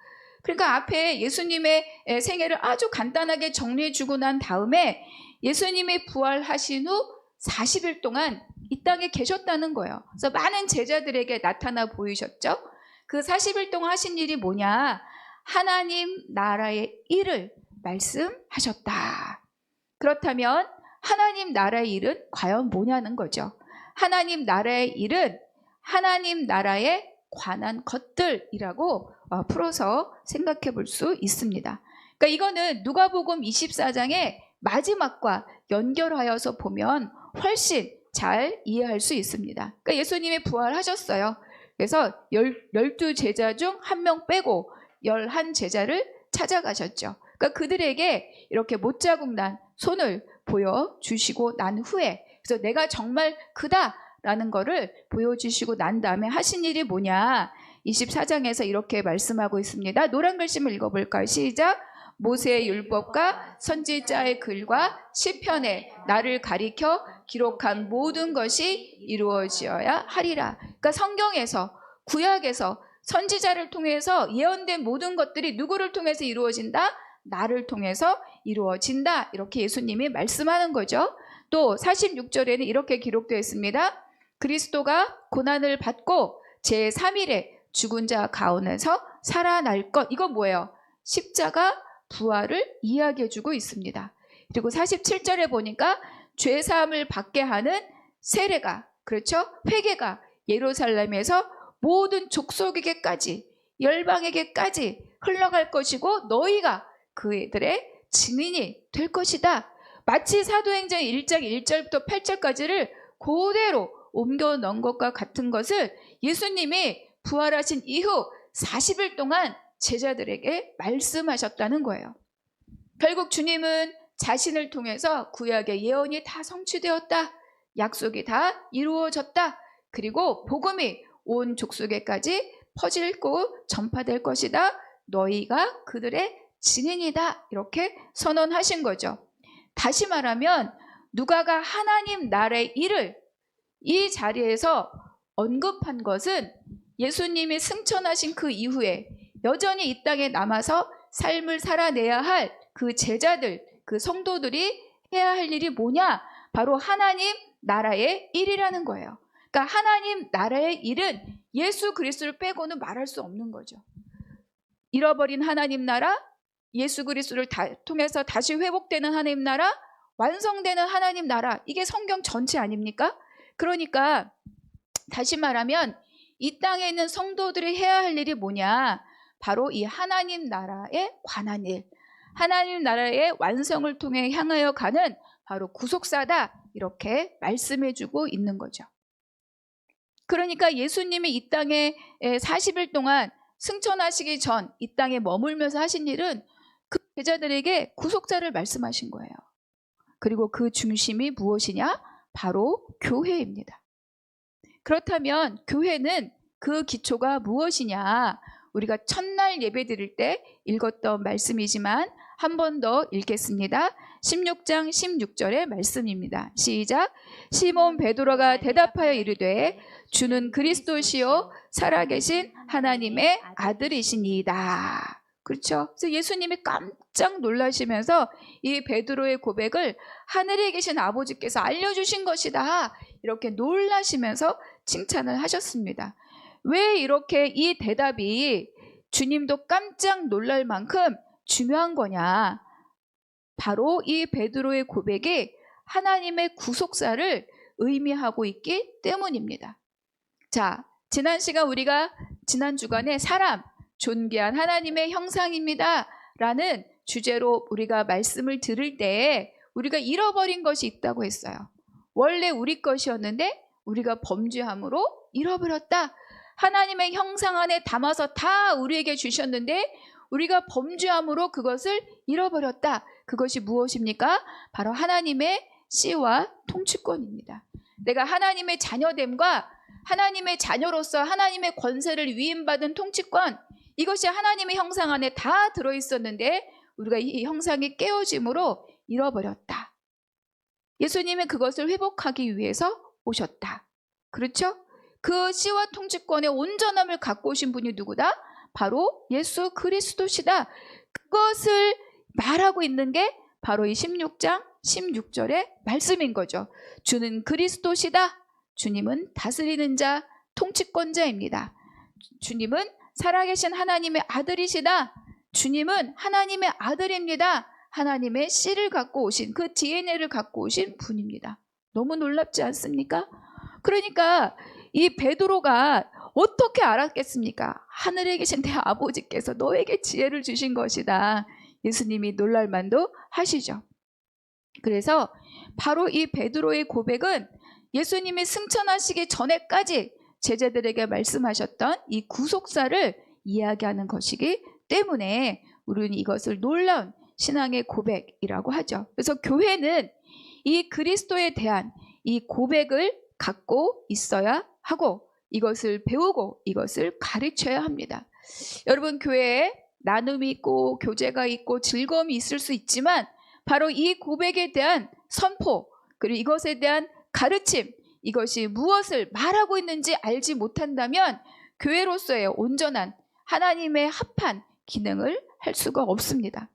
그러니까 앞에 예수님의 생애를 아주 간단하게 정리해주고 난 다음에 예수님이 부활하신 후 40일 동안 이 땅에 계셨다는 거예요. 그래서 많은 제자들에게 나타나 보이셨죠. 그 40일 동안 하신 일이 뭐냐? 하나님 나라의 일을 말씀하셨다. 그렇다면 하나님 나라의 일은 과연 뭐냐는 거죠. 하나님 나라의 일은 하나님 나라에 관한 것들이라고 풀어서 생각해 볼 수 있습니다. 그러니까 이거는 누가복음 24장의 마지막과 연결하여서 보면 훨씬 잘 이해할 수 있습니다. 그러니까 예수님이 부활하셨어요. 그래서 12 제자 중 한 명 빼고 11 제자를 찾아가셨죠. 그러니까 그들에게 이렇게 못자국 난 손을 보여주시고 난 후에, 그래서 내가 정말 크다라는 거를 보여주시고 난 다음에 하신 일이 뭐냐, 24장에서 이렇게 말씀하고 있습니다. 노란 글씨를 읽어볼까요? 시작. 모세의 율법과 선지자의 글과 시편에 나를 가리켜 기록한 모든 것이 이루어지어야 하리라. 그러니까 성경에서, 구약에서 선지자를 통해서 예언된 모든 것들이 누구를 통해서 이루어진다? 나를 통해서 이루어진다. 이렇게 예수님이 말씀하는 거죠. 또 46절에는 이렇게 기록되어 있습니다. 그리스도가 고난을 받고 제3일에 죽은 자 가운데서 살아날 것. 이건 뭐예요? 십자가 부활을 이야기해주고 있습니다. 그리고 47절에 보니까 죄사함을 받게 하는 세례가, 그렇죠? 회개가 예루살렘에서 모든 족속에게까지, 열방에게까지 흘러갈 것이고 너희가 그들의 증인이 될 것이다. 마치 사도행전 1장 1절부터 8절까지를 그대로 옮겨 넣은 것과 같은 것을 예수님이 부활하신 이후 40일 동안 제자들에게 말씀하셨다는 거예요. 결국 주님은 자신을 통해서 구약의 예언이 다 성취되었다. 약속이 다 이루어졌다. 그리고 복음이 온 족속에까지 퍼질고 전파될 것이다. 너희가 그들의 증인이다. 이렇게 선언하신 거죠. 다시 말하면 누가가 하나님 나라의 일을 이 자리에서 언급한 것은 예수님이 승천하신 그 이후에 여전히 이 땅에 남아서 삶을 살아내야 할 그 제자들, 그 성도들이 해야 할 일이 뭐냐? 바로 하나님 나라의 일이라는 거예요. 그러니까 하나님 나라의 일은 예수 그리스도를 빼고는 말할 수 없는 거죠. 잃어버린 하나님 나라, 예수 그리스도를 통해서 다시 회복되는 하나님 나라, 완성되는 하나님 나라, 이게 성경 전체 아닙니까? 그러니까 다시 말하면 이 땅에 있는 성도들이 해야 할 일이 뭐냐? 바로 이 하나님 나라에 관한 일, 하나님 나라의 완성을 통해 향하여 가는 바로 구속사다. 이렇게 말씀해주고 있는 거죠. 그러니까 예수님이 이 땅에 40일 동안 승천하시기 전 이 땅에 머물면서 하신 일은 그 제자들에게 구속사를 말씀하신 거예요. 그리고 그 중심이 무엇이냐? 바로 교회입니다. 그렇다면 교회는 그 기초가 무엇이냐? 우리가 첫날 예배 드릴 때 읽었던 말씀이지만 한 번 더 읽겠습니다. 16장 16절의 말씀입니다. 시작. 시몬 베드로가 대답하여 이르되 주는 그리스도시요 살아계신 하나님의 아들이시니이다. 그렇죠? 그래서 예수님이 깜짝 놀라시면서 이 베드로의 고백을 하늘에 계신 아버지께서 알려주신 것이다. 이렇게 놀라시면서 칭찬을 하셨습니다. 왜 이렇게 이 대답이 주님도 깜짝 놀랄 만큼 중요한 거냐? 바로 이 베드로의 고백이 하나님의 구속사를 의미하고 있기 때문입니다. 자, 지난 시간 우리가 지난 주간에 사람, 존귀한 하나님의 형상입니다 라는 주제로 우리가 말씀을 들을 때 우리가 잃어버린 것이 있다고 했어요. 원래 우리 것이었는데 우리가 범죄함으로 잃어버렸다. 하나님의 형상 안에 담아서 다 우리에게 주셨는데 우리가 범죄함으로 그것을 잃어버렸다. 그것이 무엇입니까? 바로 하나님의 씨와 통치권입니다. 내가 하나님의 자녀됨과 하나님의 자녀로서 하나님의 권세를 위임받은 통치권, 이것이 하나님의 형상 안에 다 들어있었는데 우리가 이 형상이 깨어짐으로 잃어버렸다. 예수님은 그것을 회복하기 위해서 오셨다. 그렇죠? 그 씨와 통치권의 온전함을 갖고 오신 분이 누구다? 바로 예수 그리스도시다. 그것을 말하고 있는 게 바로 이 16장 16절의 말씀인 거죠. 주는 그리스도시다. 주님은 다스리는 자, 통치권자입니다. 주님은 살아계신 하나님의 아들이시다. 주님은 하나님의 아들입니다. 하나님의 씨를 갖고 오신, 그 DNA를 갖고 오신 분입니다. 너무 놀랍지 않습니까? 그러니까 이 베드로가 어떻게 알았겠습니까? 하늘에 계신 내 아버지께서 너에게 지혜를 주신 것이다. 예수님이 놀랄만도 하시죠. 그래서 바로 이 베드로의 고백은 예수님이 승천하시기 전에까지 제자들에게 말씀하셨던 이 구속사를 이야기하는 것이기 때문에 우리는 이것을 놀라운 신앙의 고백이라고 하죠. 그래서 교회는 이 그리스도에 대한 이 고백을 갖고 있어야 하고 이것을 배우고 이것을 가르쳐야 합니다. 여러분, 교회에 나눔이 있고 교제가 있고 즐거움이 있을 수 있지만 바로 이 고백에 대한 선포 그리고 이것에 대한 가르침, 이것이 무엇을 말하고 있는지 알지 못한다면 교회로서의 온전한 하나님의 합한 기능을 할 수가 없습니다.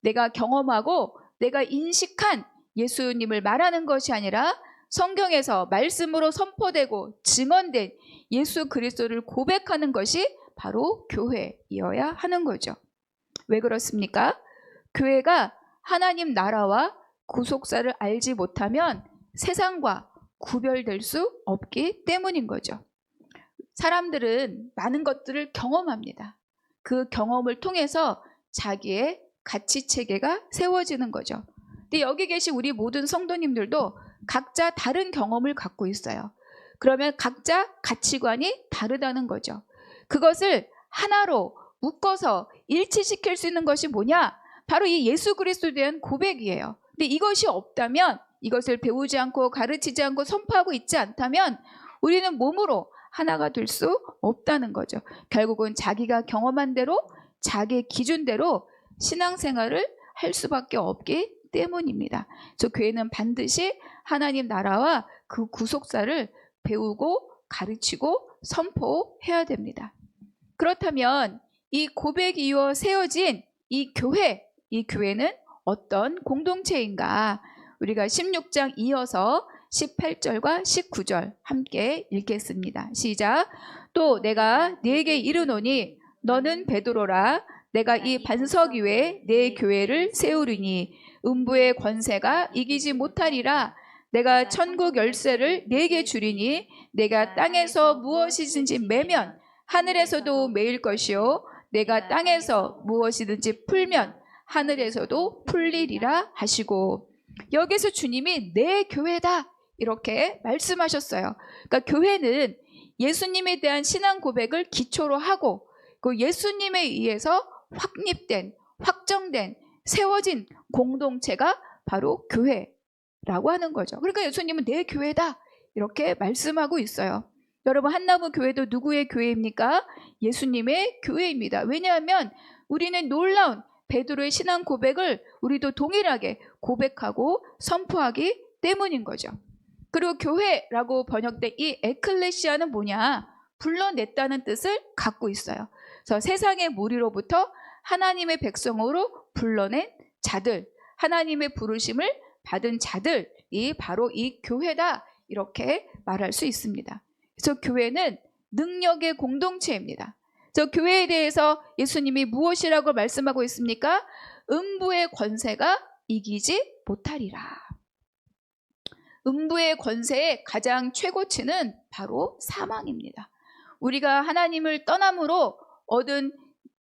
내가 경험하고 내가 인식한 예수님을 말하는 것이 아니라 성경에서 말씀으로 선포되고 증언된 예수 그리스도를 고백하는 것이 바로 교회이어야 하는 거죠. 왜 그렇습니까? 교회가 하나님 나라와 구속사를 알지 못하면 세상과 구별될 수 없기 때문인 거죠. 사람들은 많은 것들을 경험합니다. 그 경험을 통해서 자기의 가치 체계가 세워지는 거죠. 근데 여기 계신 우리 모든 성도님들도 각자 다른 경험을 갖고 있어요. 그러면 각자 가치관이 다르다는 거죠. 그것을 하나로 묶어서 일치시킬 수 있는 것이 뭐냐? 바로 이 예수 그리스도에 대한 고백이에요. 근데 이것이 없다면, 이것을 배우지 않고 가르치지 않고 선포하고 있지 않다면 우리는 몸으로 하나가 될 수 없다는 거죠. 결국은 자기가 경험한 대로 자기 기준대로 신앙생활을 할 수밖에 없기 때문입니다. 그래서 교회는 반드시 하나님 나라와 그 구속사를 배우고 가르치고 선포해야 됩니다. 그렇다면 이 고백이 이어 세워진 이 교회는 어떤 공동체인가? 우리가 16장 이어서 18절과 19절 함께 읽겠습니다. 시작. 또 내가 네게 이르노니 너는 베드로라. 내가 이 반석 위에 내 교회를 세우리니 음부의 권세가 이기지 못하리라. 내가 천국 열쇠를 네게 주리니 내가 땅에서 무엇이든지 매면 하늘에서도 매일 것이요 내가 땅에서 무엇이든지 풀면 하늘에서도 풀리리라 하시고, 여기서 주님이 내 교회다 이렇게 말씀하셨어요. 그러니까 교회는 예수님에 대한 신앙 고백을 기초로 하고 그 예수님에 의해서 확립된, 확정된, 세워진 공동체가 바로 교회라고 하는 거죠. 그러니까 예수님은 내 교회다 이렇게 말씀하고 있어요. 여러분, 한나무 교회도 누구의 교회입니까? 예수님의 교회입니다. 왜냐하면 우리는 놀라운 베드로의 신앙 고백을 우리도 동일하게 고백하고 선포하기 때문인 거죠. 그리고 교회라고 번역된 이 에클레시아는 뭐냐? 불러냈다는 뜻을 갖고 있어요. 그래서 세상의 무리로부터 하나님의 백성으로 불러낸 자들, 하나님의 부르심을 받은 자들이 바로 이 교회다 이렇게 말할 수 있습니다. 그래서 교회는 능력의 공동체입니다. 저 교회에 대해서 예수님이 무엇이라고 말씀하고 있습니까? 음부의 권세가 이기지 못하리라. 음부의 권세의 가장 최고치는 바로 사망입니다. 우리가 하나님을 떠남으로 얻은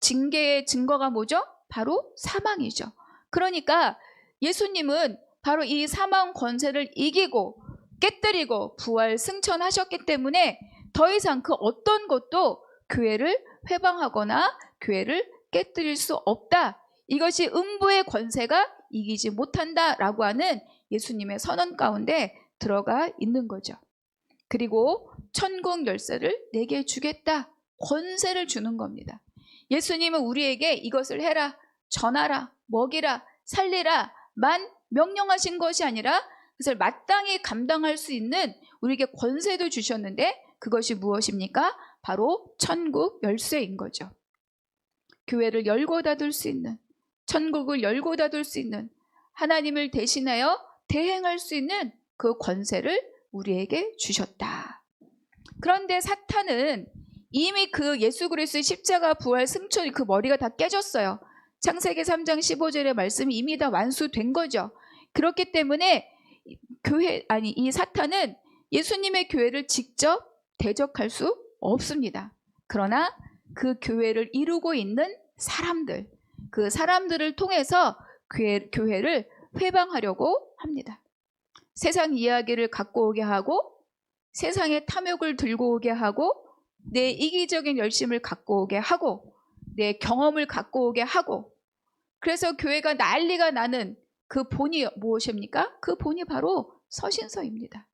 징계의 증거가 뭐죠? 바로 사망이죠. 그러니까 예수님은 바로 이 사망 권세를 이기고 깨뜨리고 부활 승천하셨기 때문에 더 이상 그 어떤 것도 교회를 회방하거나 교회를 깨뜨릴 수 없다. 이것이 음부의 권세가 이기지 못한다라고 하는 예수님의 선언 가운데 들어가 있는 거죠. 그리고 천국 열쇠를 내게 주겠다. 권세를 주는 겁니다. 예수님은 우리에게 이것을 해라, 전하라, 먹이라, 살리라 만 명령하신 것이 아니라 그것을 마땅히 감당할 수 있는 우리에게 권세도 주셨는데 그것이 무엇입니까? 바로 천국 열쇠인 거죠. 교회를 열고 닫을 수 있는, 천국을 열고 닫을 수 있는, 하나님을 대신하여 대행할 수 있는 그 권세를 우리에게 주셨다. 그런데 사탄은 이미 그 예수 그리스도의 십자가 부활 승천이 그 머리가 다 깨졌어요. 창세기 3장 15절의 말씀이 이미 다 완수된 거죠. 그렇기 때문에 이 사탄은 예수님의 교회를 직접 대적할 수 없습니다. 그러나 그 교회를 이루고 있는 사람들, 그 사람들을 통해서 교회를 회방하려고 합니다. 세상 이야기를 갖고 오게 하고 세상의 탐욕을 들고 오게 하고 내 이기적인 열심을 갖고 오게 하고 내 경험을 갖고 오게 하고, 그래서 교회가 난리가 나는 그 본이 무엇입니까? 그 본이 바로 서신서입니다.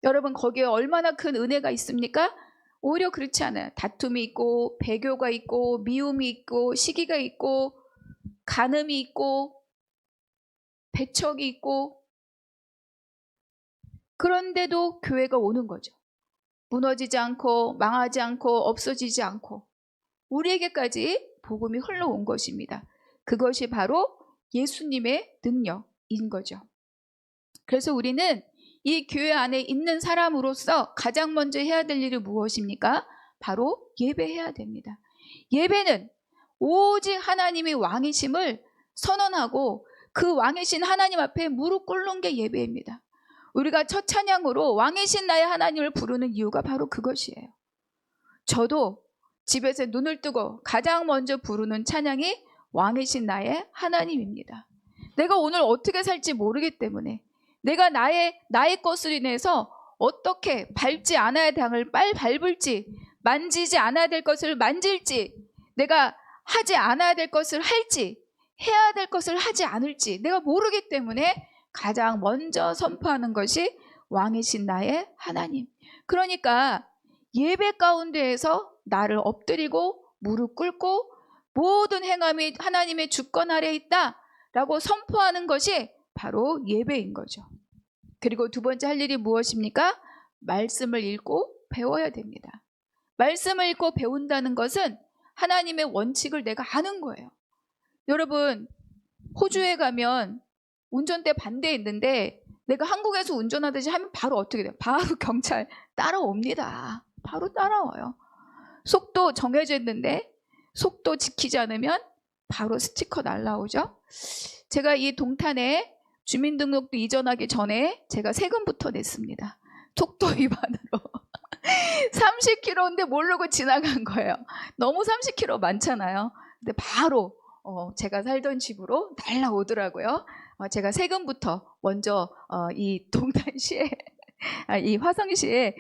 여러분, 거기에 얼마나 큰 은혜가 있습니까? 오히려 그렇지 않아요. 다툼이 있고 배교가 있고 미움이 있고 시기가 있고 간음이 있고 배척이 있고, 그런데도 교회가 오는 거죠. 무너지지 않고 망하지 않고 없어지지 않고 우리에게까지 복음이 흘러온 것입니다. 그것이 바로 예수님의 능력인 거죠. 그래서 우리는 이 교회 안에 있는 사람으로서 가장 먼저 해야 될 일이 무엇입니까? 바로 예배해야 됩니다. 예배는 오직 하나님의 왕이심을 선언하고 그 왕이신 하나님 앞에 무릎 꿇는 게 예배입니다. 우리가 첫 찬양으로 왕이신 나의 하나님을 부르는 이유가 바로 그것이에요. 저도 집에서 눈을 뜨고 가장 먼저 부르는 찬양이 왕이신 나의 하나님입니다. 내가 오늘 어떻게 살지 모르기 때문에, 내가 나의 것으로 인해서 어떻게 밟지 않아야 될 땅을 밟을지, 만지지 않아야 될 것을 만질지, 내가 하지 않아야 될 것을 할지, 해야 될 것을 하지 않을지 내가 모르기 때문에 가장 먼저 선포하는 것이 왕이신 나의 하나님. 그러니까 예배 가운데에서 나를 엎드리고 무릎 꿇고 모든 행함이 하나님의 주권 아래에 있다라고 선포하는 것이 바로 예배인 거죠. 그리고 두 번째 할 일이 무엇입니까? 말씀을 읽고 배워야 됩니다. 말씀을 읽고 배운다는 것은 하나님의 원칙을 내가 아는 거예요. 여러분, 호주에 가면 운전대 반대에 있는데 내가 한국에서 운전하듯이 하면 바로 어떻게 돼요? 바로 경찰 따라옵니다. 바로 따라와요. 속도 정해져 있는데 속도 지키지 않으면 바로 스티커 날라오죠. 제가 이 동탄에 주민등록도 이전하기 전에 제가 세금부터 냈습니다. 속도 위반으로. 30km인데 모르고 지나간 거예요. 너무 30km 많잖아요. 근데 바로 제가 살던 집으로 날라오더라고요. 제가 세금부터 먼저 이 동탄시에 이 화성시에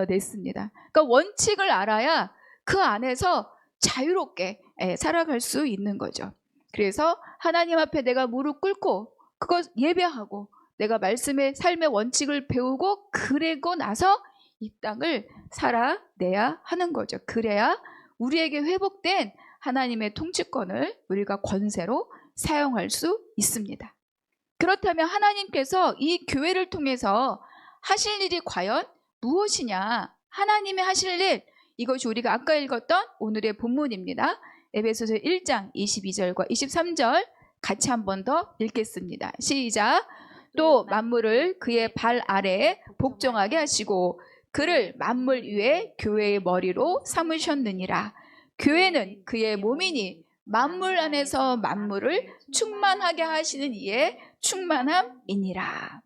냈습니다. 그러니까 원칙을 알아야 그 안에서 자유롭게 살아갈 수 있는 거죠. 그래서 하나님 앞에 내가 무릎 꿇고 그것 예배하고 내가 말씀의 삶의 원칙을 배우고 그리고 나서 이 땅을 살아내야 하는 거죠. 그래야 우리에게 회복된 하나님의 통치권을 우리가 권세로 사용할 수 있습니다. 그렇다면 하나님께서 이 교회를 통해서 하실 일이 과연 무엇이냐? 하나님의 하실 일, 이것이 우리가 아까 읽었던 오늘의 본문입니다. 에베소서 1장 22절과 23절 같이 한 번 더 읽겠습니다. 시작. 또 만물을 그의 발 아래에 복종하게 하시고 그를 만물 위에 교회의 머리로 삼으셨느니라. 교회는 그의 몸이니 만물 안에서 만물을 충만하게 하시는 이의 충만함이니라.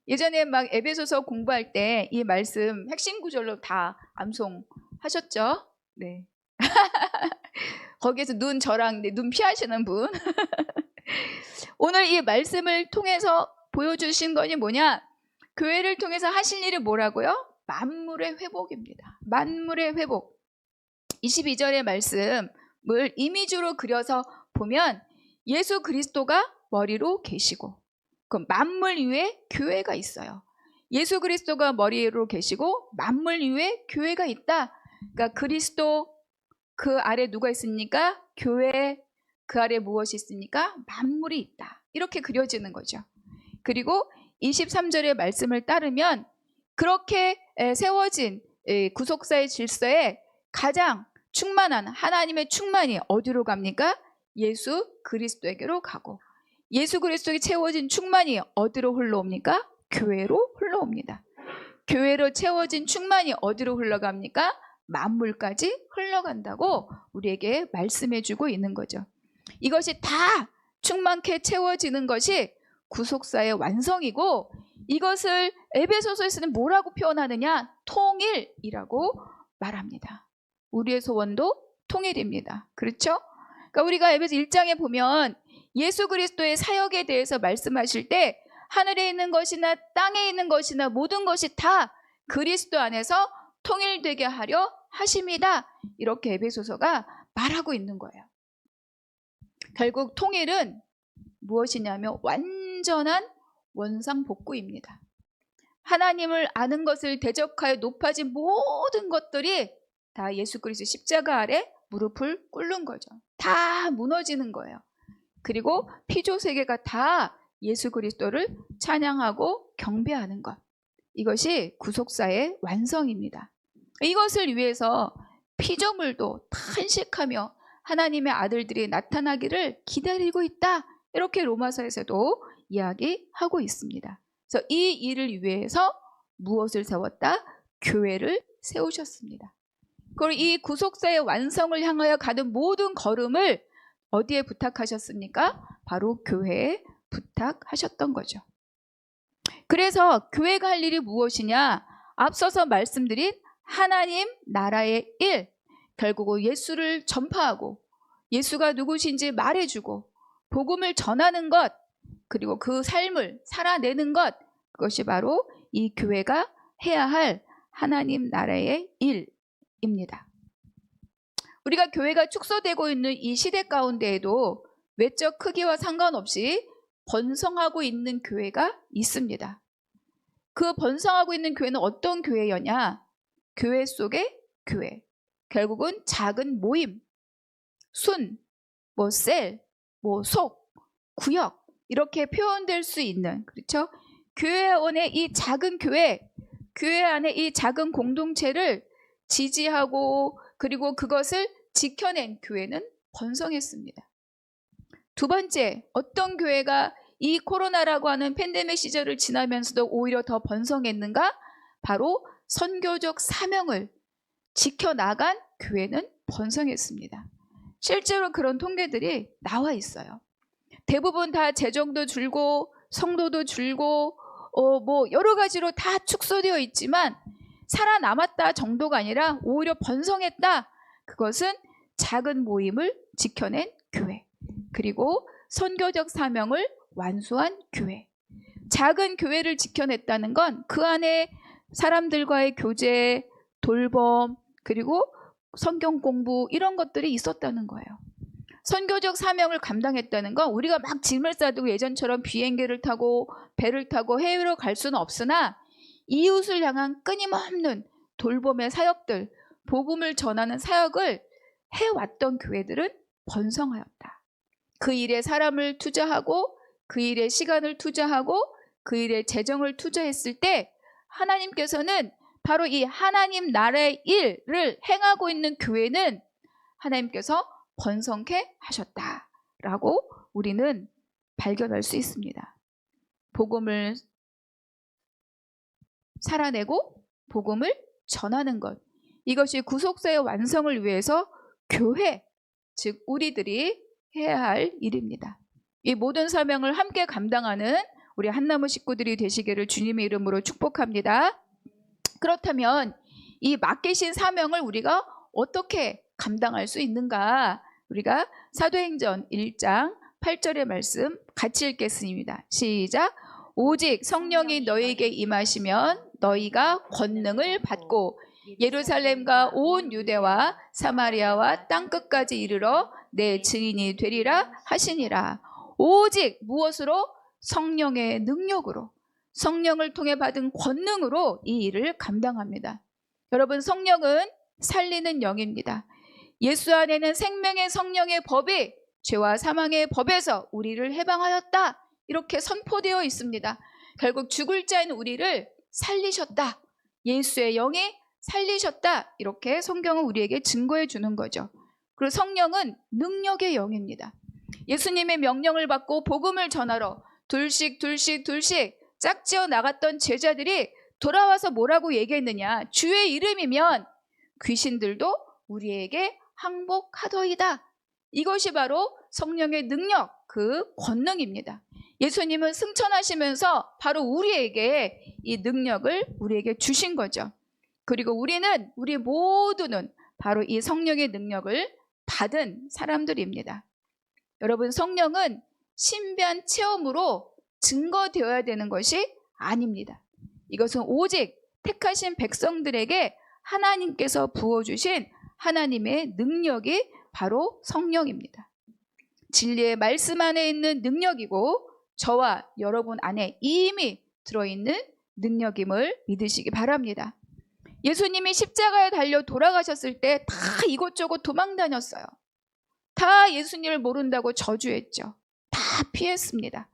예전에 막 에베소서 공부할 때 이 말씀 핵심 구절로 다 암송하셨죠? 네. 거기에서 저랑 눈 피하시는 분. 오늘 이 말씀을 통해서 보여주신 것이 뭐냐? 교회를 통해서 하실 일이 뭐라고요? 만물의 회복입니다. 만물의 회복. 22절의 말씀을 이미지로 그려서 보면 예수 그리스도가 머리로 계시고 그 만물 위에 교회가 있어요. 예수 그리스도가 머리로 계시고 만물 위에 교회가 있다. 그러니까 그리스도 그 아래 누가 있습니까? 교회 그 아래 무엇이 있습니까? 만물이 있다. 이렇게 그려지는 거죠. 그리고 23절의 말씀을 따르면 그렇게 세워진 구속사의 질서에 가장 충만한 하나님의 충만이 어디로 갑니까? 예수 그리스도에게로 가고 예수 그리스도에 채워진 충만이 어디로 흘러옵니까? 교회로 흘러옵니다. 교회로 채워진 충만이 어디로 흘러갑니까? 만물까지 흘러간다고 우리에게 말씀해주고 있는 거죠. 이것이 다 충만케 채워지는 것이 구속사의 완성이고 이것을 에베소서에서는 뭐라고 표현하느냐? 통일이라고 말합니다. 우리의 소원도 통일입니다. 그렇죠? 그러니까 우리가 에베소 1장에 보면 예수 그리스도의 사역에 대해서 말씀하실 때 하늘에 있는 것이나 땅에 있는 것이나 모든 것이 다 그리스도 안에서 통일되게 하려 하심이다. 이렇게 에베소서가 말하고 있는 거예요. 결국 통일은 무엇이냐면 완전한 원상복구입니다. 하나님을 아는 것을 대적하여 높아진 모든 것들이 다 예수 그리스도 십자가 아래 무릎을 꿇는 거죠. 다 무너지는 거예요. 그리고 피조세계가 다 예수 그리스도를 찬양하고 경배하는 것. 이것이 구속사의 완성입니다. 이것을 위해서 피조물도 탄식하며 하나님의 아들들이 나타나기를 기다리고 있다. 이렇게 로마서에서도 이야기하고 있습니다. 그래서 이 일을 위해서 무엇을 세웠다? 교회를 세우셨습니다. 그리고 이 구속사의 완성을 향하여 가는 모든 걸음을 어디에 부탁하셨습니까? 바로 교회에 부탁하셨던 거죠. 그래서 교회가 할 일이 무엇이냐? 앞서서 말씀드린 하나님 나라의 일, 결국은 예수를 전파하고 예수가 누구신지 말해주고 복음을 전하는 것, 그리고 그 삶을 살아내는 것, 그것이 바로 이 교회가 해야 할 하나님 나라의 일입니다. 우리가 교회가 축소되고 있는 이 시대 가운데에도 외적 크기와 상관없이 번성하고 있는 교회가 있습니다. 그 번성하고 있는 교회는 어떤 교회였냐? 교회 속의 교회. 결국은 작은 모임, 순, 셀, 속, 구역 이렇게 표현될 수 있는, 그렇죠? 교회 안에 이 작은 교회 안에 이 작은 공동체를 지지하고 그리고 그것을 지켜낸 교회는 번성했습니다. 두 번째, 어떤 교회가 이 코로나라고 하는 팬데믹 시절을 지나면서도 오히려 더 번성했는가? 바로 선교적 사명을 지켜나간 교회는 번성했습니다. 실제로 그런 통계들이 나와 있어요. 대부분 다 재정도 줄고 성도도 줄고 여러 가지로 다 축소되어 있지만 살아남았다 정도가 아니라 오히려 번성했다. 그것은 작은 모임을 지켜낸 교회, 그리고 선교적 사명을 완수한 교회. 작은 교회를 지켜냈다는 건 그 안에 사람들과의 교제, 돌봄, 그리고 성경 공부 이런 것들이 있었다는 거예요. 선교적 사명을 감당했다는 건 우리가 막 짐을 싸두고 예전처럼 비행기를 타고 배를 타고 해외로 갈 수는 없으나 이웃을 향한 끊임없는 돌봄의 사역들, 복음을 전하는 사역을 해왔던 교회들은 번성하였다. 그 일에 사람을 투자하고 그 일에 시간을 투자하고 그 일에 재정을 투자했을 때 하나님께서는 바로 이 하나님 나라의 일을 행하고 있는 교회는 하나님께서 번성케 하셨다라고 우리는 발견할 수 있습니다. 복음을 살아내고 복음을 전하는 것, 이것이 구속사의 완성을 위해서 교회, 즉 우리들이 해야 할 일입니다. 이 모든 사명을 함께 감당하는 우리 한나무 식구들이 되시기를 주님의 이름으로 축복합니다. 그렇다면 이 맡기신 사명을 우리가 어떻게 감당할 수 있는가? 우리가 사도행전 1장 8절의 말씀 같이 읽겠습니다. 시작. 오직 성령이 너희에게 임하시면 너희가 권능을 받고 예루살렘과 온 유대와 사마리아와 땅끝까지 이르러 내 증인이 되리라 하시니라. 오직 무엇으로? 성령의 능력으로, 성령을 통해 받은 권능으로 이 일을 감당합니다. 여러분, 성령은 살리는 영입니다. 예수 안에는 생명의 성령의 법이 죄와 사망의 법에서 우리를 해방하였다, 이렇게 선포되어 있습니다. 결국 죽을 자인 우리를 살리셨다, 예수의 영이 살리셨다, 이렇게 성경은 우리에게 증거해 주는 거죠. 그리고 성령은 능력의 영입니다. 예수님의 명령을 받고 복음을 전하러 둘씩 짝지어 나갔던 제자들이 돌아와서 뭐라고 얘기했느냐? 주의 이름이면 귀신들도 우리에게 항복하더이다. 이것이 바로 성령의 능력, 그 권능입니다. 예수님은 승천하시면서 바로 우리에게 이 능력을 우리에게 주신 거죠. 그리고 우리 모두는 바로 이 성령의 능력을 받은 사람들입니다. 여러분, 성령은 신비한 체험으로 증거되어야 되는 것이 아닙니다. 이것은 오직 택하신 백성들에게 하나님께서 부어주신 하나님의 능력이 바로 성령입니다. 진리의 말씀 안에 있는 능력이고 저와 여러분 안에 이미 들어있는 능력임을 믿으시기 바랍니다. 예수님이 십자가에 달려 돌아가셨을 때 다 이곳저곳 도망 다녔어요. 다 예수님을 모른다고 저주했죠. 다 피했습니다.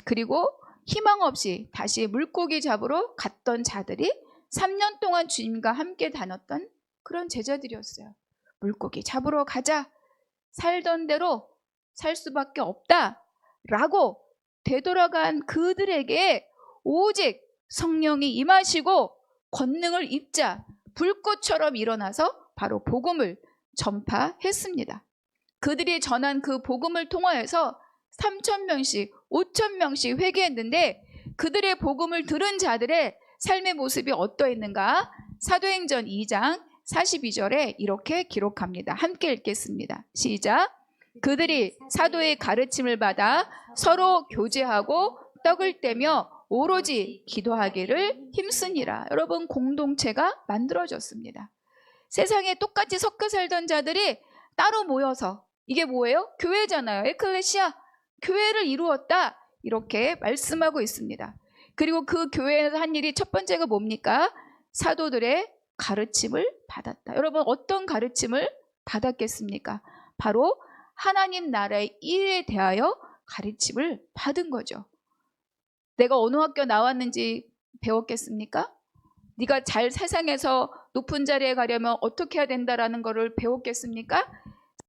그리고 희망 없이 다시 물고기 잡으러 갔던 자들이 3년 동안 주님과 함께 다녔던 그런 제자들이었어요. 물고기 잡으러 가자. 살던 대로 살 수밖에 없다라고 되돌아간 그들에게 오직 성령이 임하시고 권능을 입자 불꽃처럼 일어나서 바로 복음을 전파했습니다. 그들이 전한 그 복음을 통하여서 3,000명씩 5,000명씩 회개했는데 그들의 복음을 들은 자들의 삶의 모습이 어떠했는가? 사도행전 2장 42절에 이렇게 기록합니다. 함께 읽겠습니다. 시작. 그들이 사도의 가르침을 받아 서로 교제하고 떡을 떼며 오로지 기도하기를 힘쓰니라. 여러분, 공동체가 만들어졌습니다. 세상에 똑같이 섞여 살던 자들이 따로 모여서, 이게 뭐예요? 교회잖아요. 에클레시아, 교회를 이루었다, 이렇게 말씀하고 있습니다. 그리고 그 교회에서 한 일이 첫 번째가 뭡니까? 사도들의 가르침을 받았다. 여러분, 어떤 가르침을 받았겠습니까? 바로 하나님 나라의 일에 대하여 가르침을 받은 거죠. 내가 어느 학교 나왔는지 배웠겠습니까? 네가 잘 세상에서 높은 자리에 가려면 어떻게 해야 된다라는 것을 배웠겠습니까?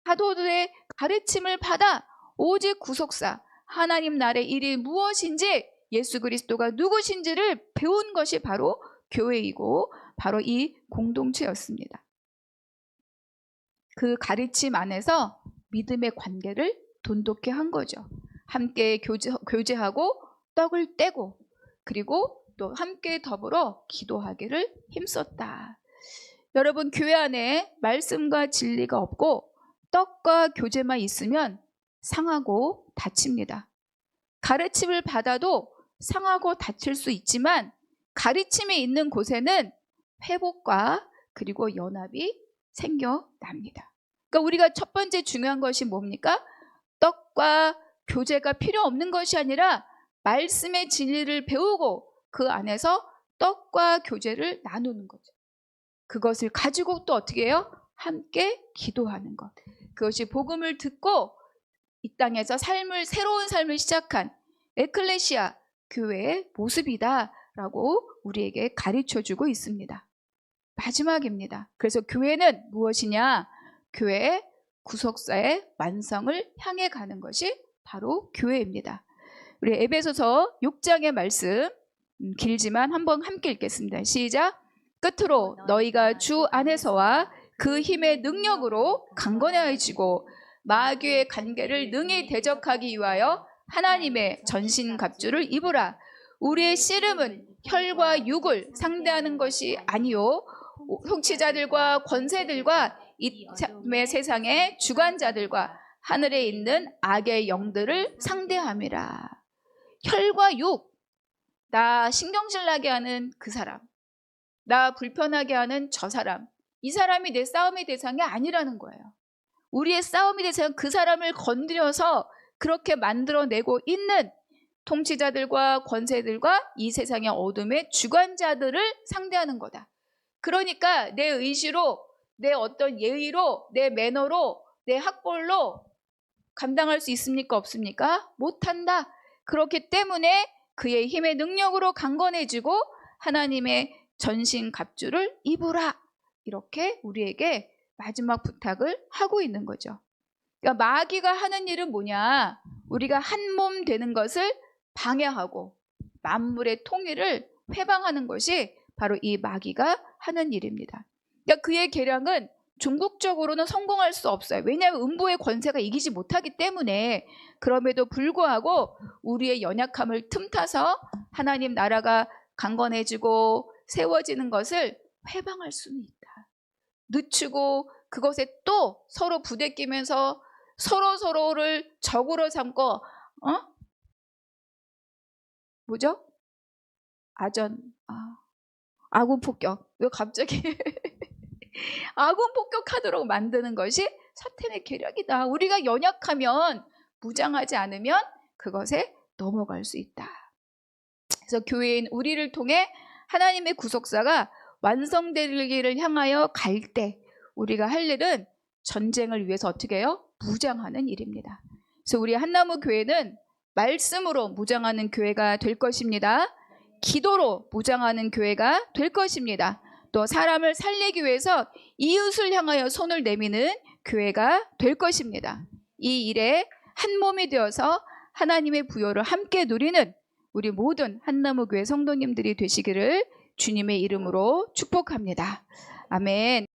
사도들의 가르침을 받아 오직 구속사, 하나님 나라의 일이 무엇인지, 예수 그리스도가 누구신지를 배운 것이 바로 교회이고 바로 이 공동체였습니다. 그 가르침 안에서 믿음의 관계를 돈독히 한 거죠. 함께 교제하고 떡을 떼고 그리고 또 함께 더불어 기도하기를 힘썼다. 여러분, 교회 안에 말씀과 진리가 없고 떡과 교제만 있으면 상하고 다칩니다. 가르침을 받아도 상하고 다칠 수 있지만 가르침이 있는 곳에는 회복과 그리고 연합이 생겨납니다. 그러니까 우리가 첫 번째 중요한 것이 뭡니까? 떡과 교제가 필요 없는 것이 아니라 말씀의 진리를 배우고 그 안에서 떡과 교제를 나누는 거죠. 그것을 가지고 또 어떻게 해요? 함께 기도하는 것. 그것이 복음을 듣고 이 땅에서 새로운 삶을 시작한 에클레시아, 교회의 모습이다라고 우리에게 가르쳐주고 있습니다. 마지막입니다. 그래서 교회는 무엇이냐? 교회의 구속사의 완성을 향해 가는 것이 바로 교회입니다. 우리 에베소서 6장의 말씀, 길지만 한번 함께 읽겠습니다. 시작. 끝으로 너희가 주 안에서와 그 힘의 능력으로 강건해지고 마귀의 간계를 능히 대적하기 위하여 하나님의 전신갑주를 입으라. 우리의 씨름은 혈과 육을 상대하는 것이 아니요 통치자들과 권세들과 이 세상의 주관자들과 하늘에 있는 악의 영들을 상대함이라. 혈과 육, 나 신경질 나게 하는 그 사람, 나 불편하게 하는 저 사람, 이 사람이 내 싸움의 대상이 아니라는 거예요. 우리의 싸움의 대상은 그 사람을 건드려서 그렇게 만들어내고 있는 통치자들과 권세들과 이 세상의 어둠의 주관자들을 상대하는 거다. 그러니까 내 의지로, 내 어떤 예의로, 내 매너로, 내 학벌로 감당할 수 있습니까? 없습니까? 못한다. 그렇기 때문에 그의 힘의 능력으로 강건해지고 하나님의 전신 갑주를 입으라. 이렇게 우리에게 마지막 부탁을 하고 있는 거죠. 그러니까 마귀가 하는 일은 뭐냐? 우리가 한 몸 되는 것을 방해하고 만물의 통일을 회방하는 것이 바로 이 마귀가 하는 일입니다. 그러니까 그의 계략은 궁극적으로는 성공할 수 없어요. 왜냐하면 음부의 권세가 이기지 못하기 때문에. 그럼에도 불구하고 우리의 연약함을 틈타서 하나님 나라가 강건해지고 세워지는 것을 회방할 수는 있다. 늦추고 그것에 또 서로 부대끼면서 서로를 적으로 삼고 뭐죠? 아군 폭격. 왜 갑자기 아군 폭격하도록 만드는 것이 사탄의 계략이다. 우리가 연약하면 무장하지 않으면 그것에 넘어갈 수 있다. 그래서 교회인 우리를 통해 하나님의 구속사가 완성되기를 향하여 갈 때 우리가 할 일은 전쟁을 위해서 어떻게 해요? 무장하는 일입니다. 그래서 우리 한나무 교회는 말씀으로 무장하는 교회가 될 것입니다. 기도로 무장하는 교회가 될 것입니다. 또 사람을 살리기 위해서 이웃을 향하여 손을 내미는 교회가 될 것입니다. 이 일에 한 몸이 되어서 하나님의 부요를 함께 누리는 우리 모든 한나무교회 성도님들이 되시기를 주님의 이름으로 축복합니다. 아멘.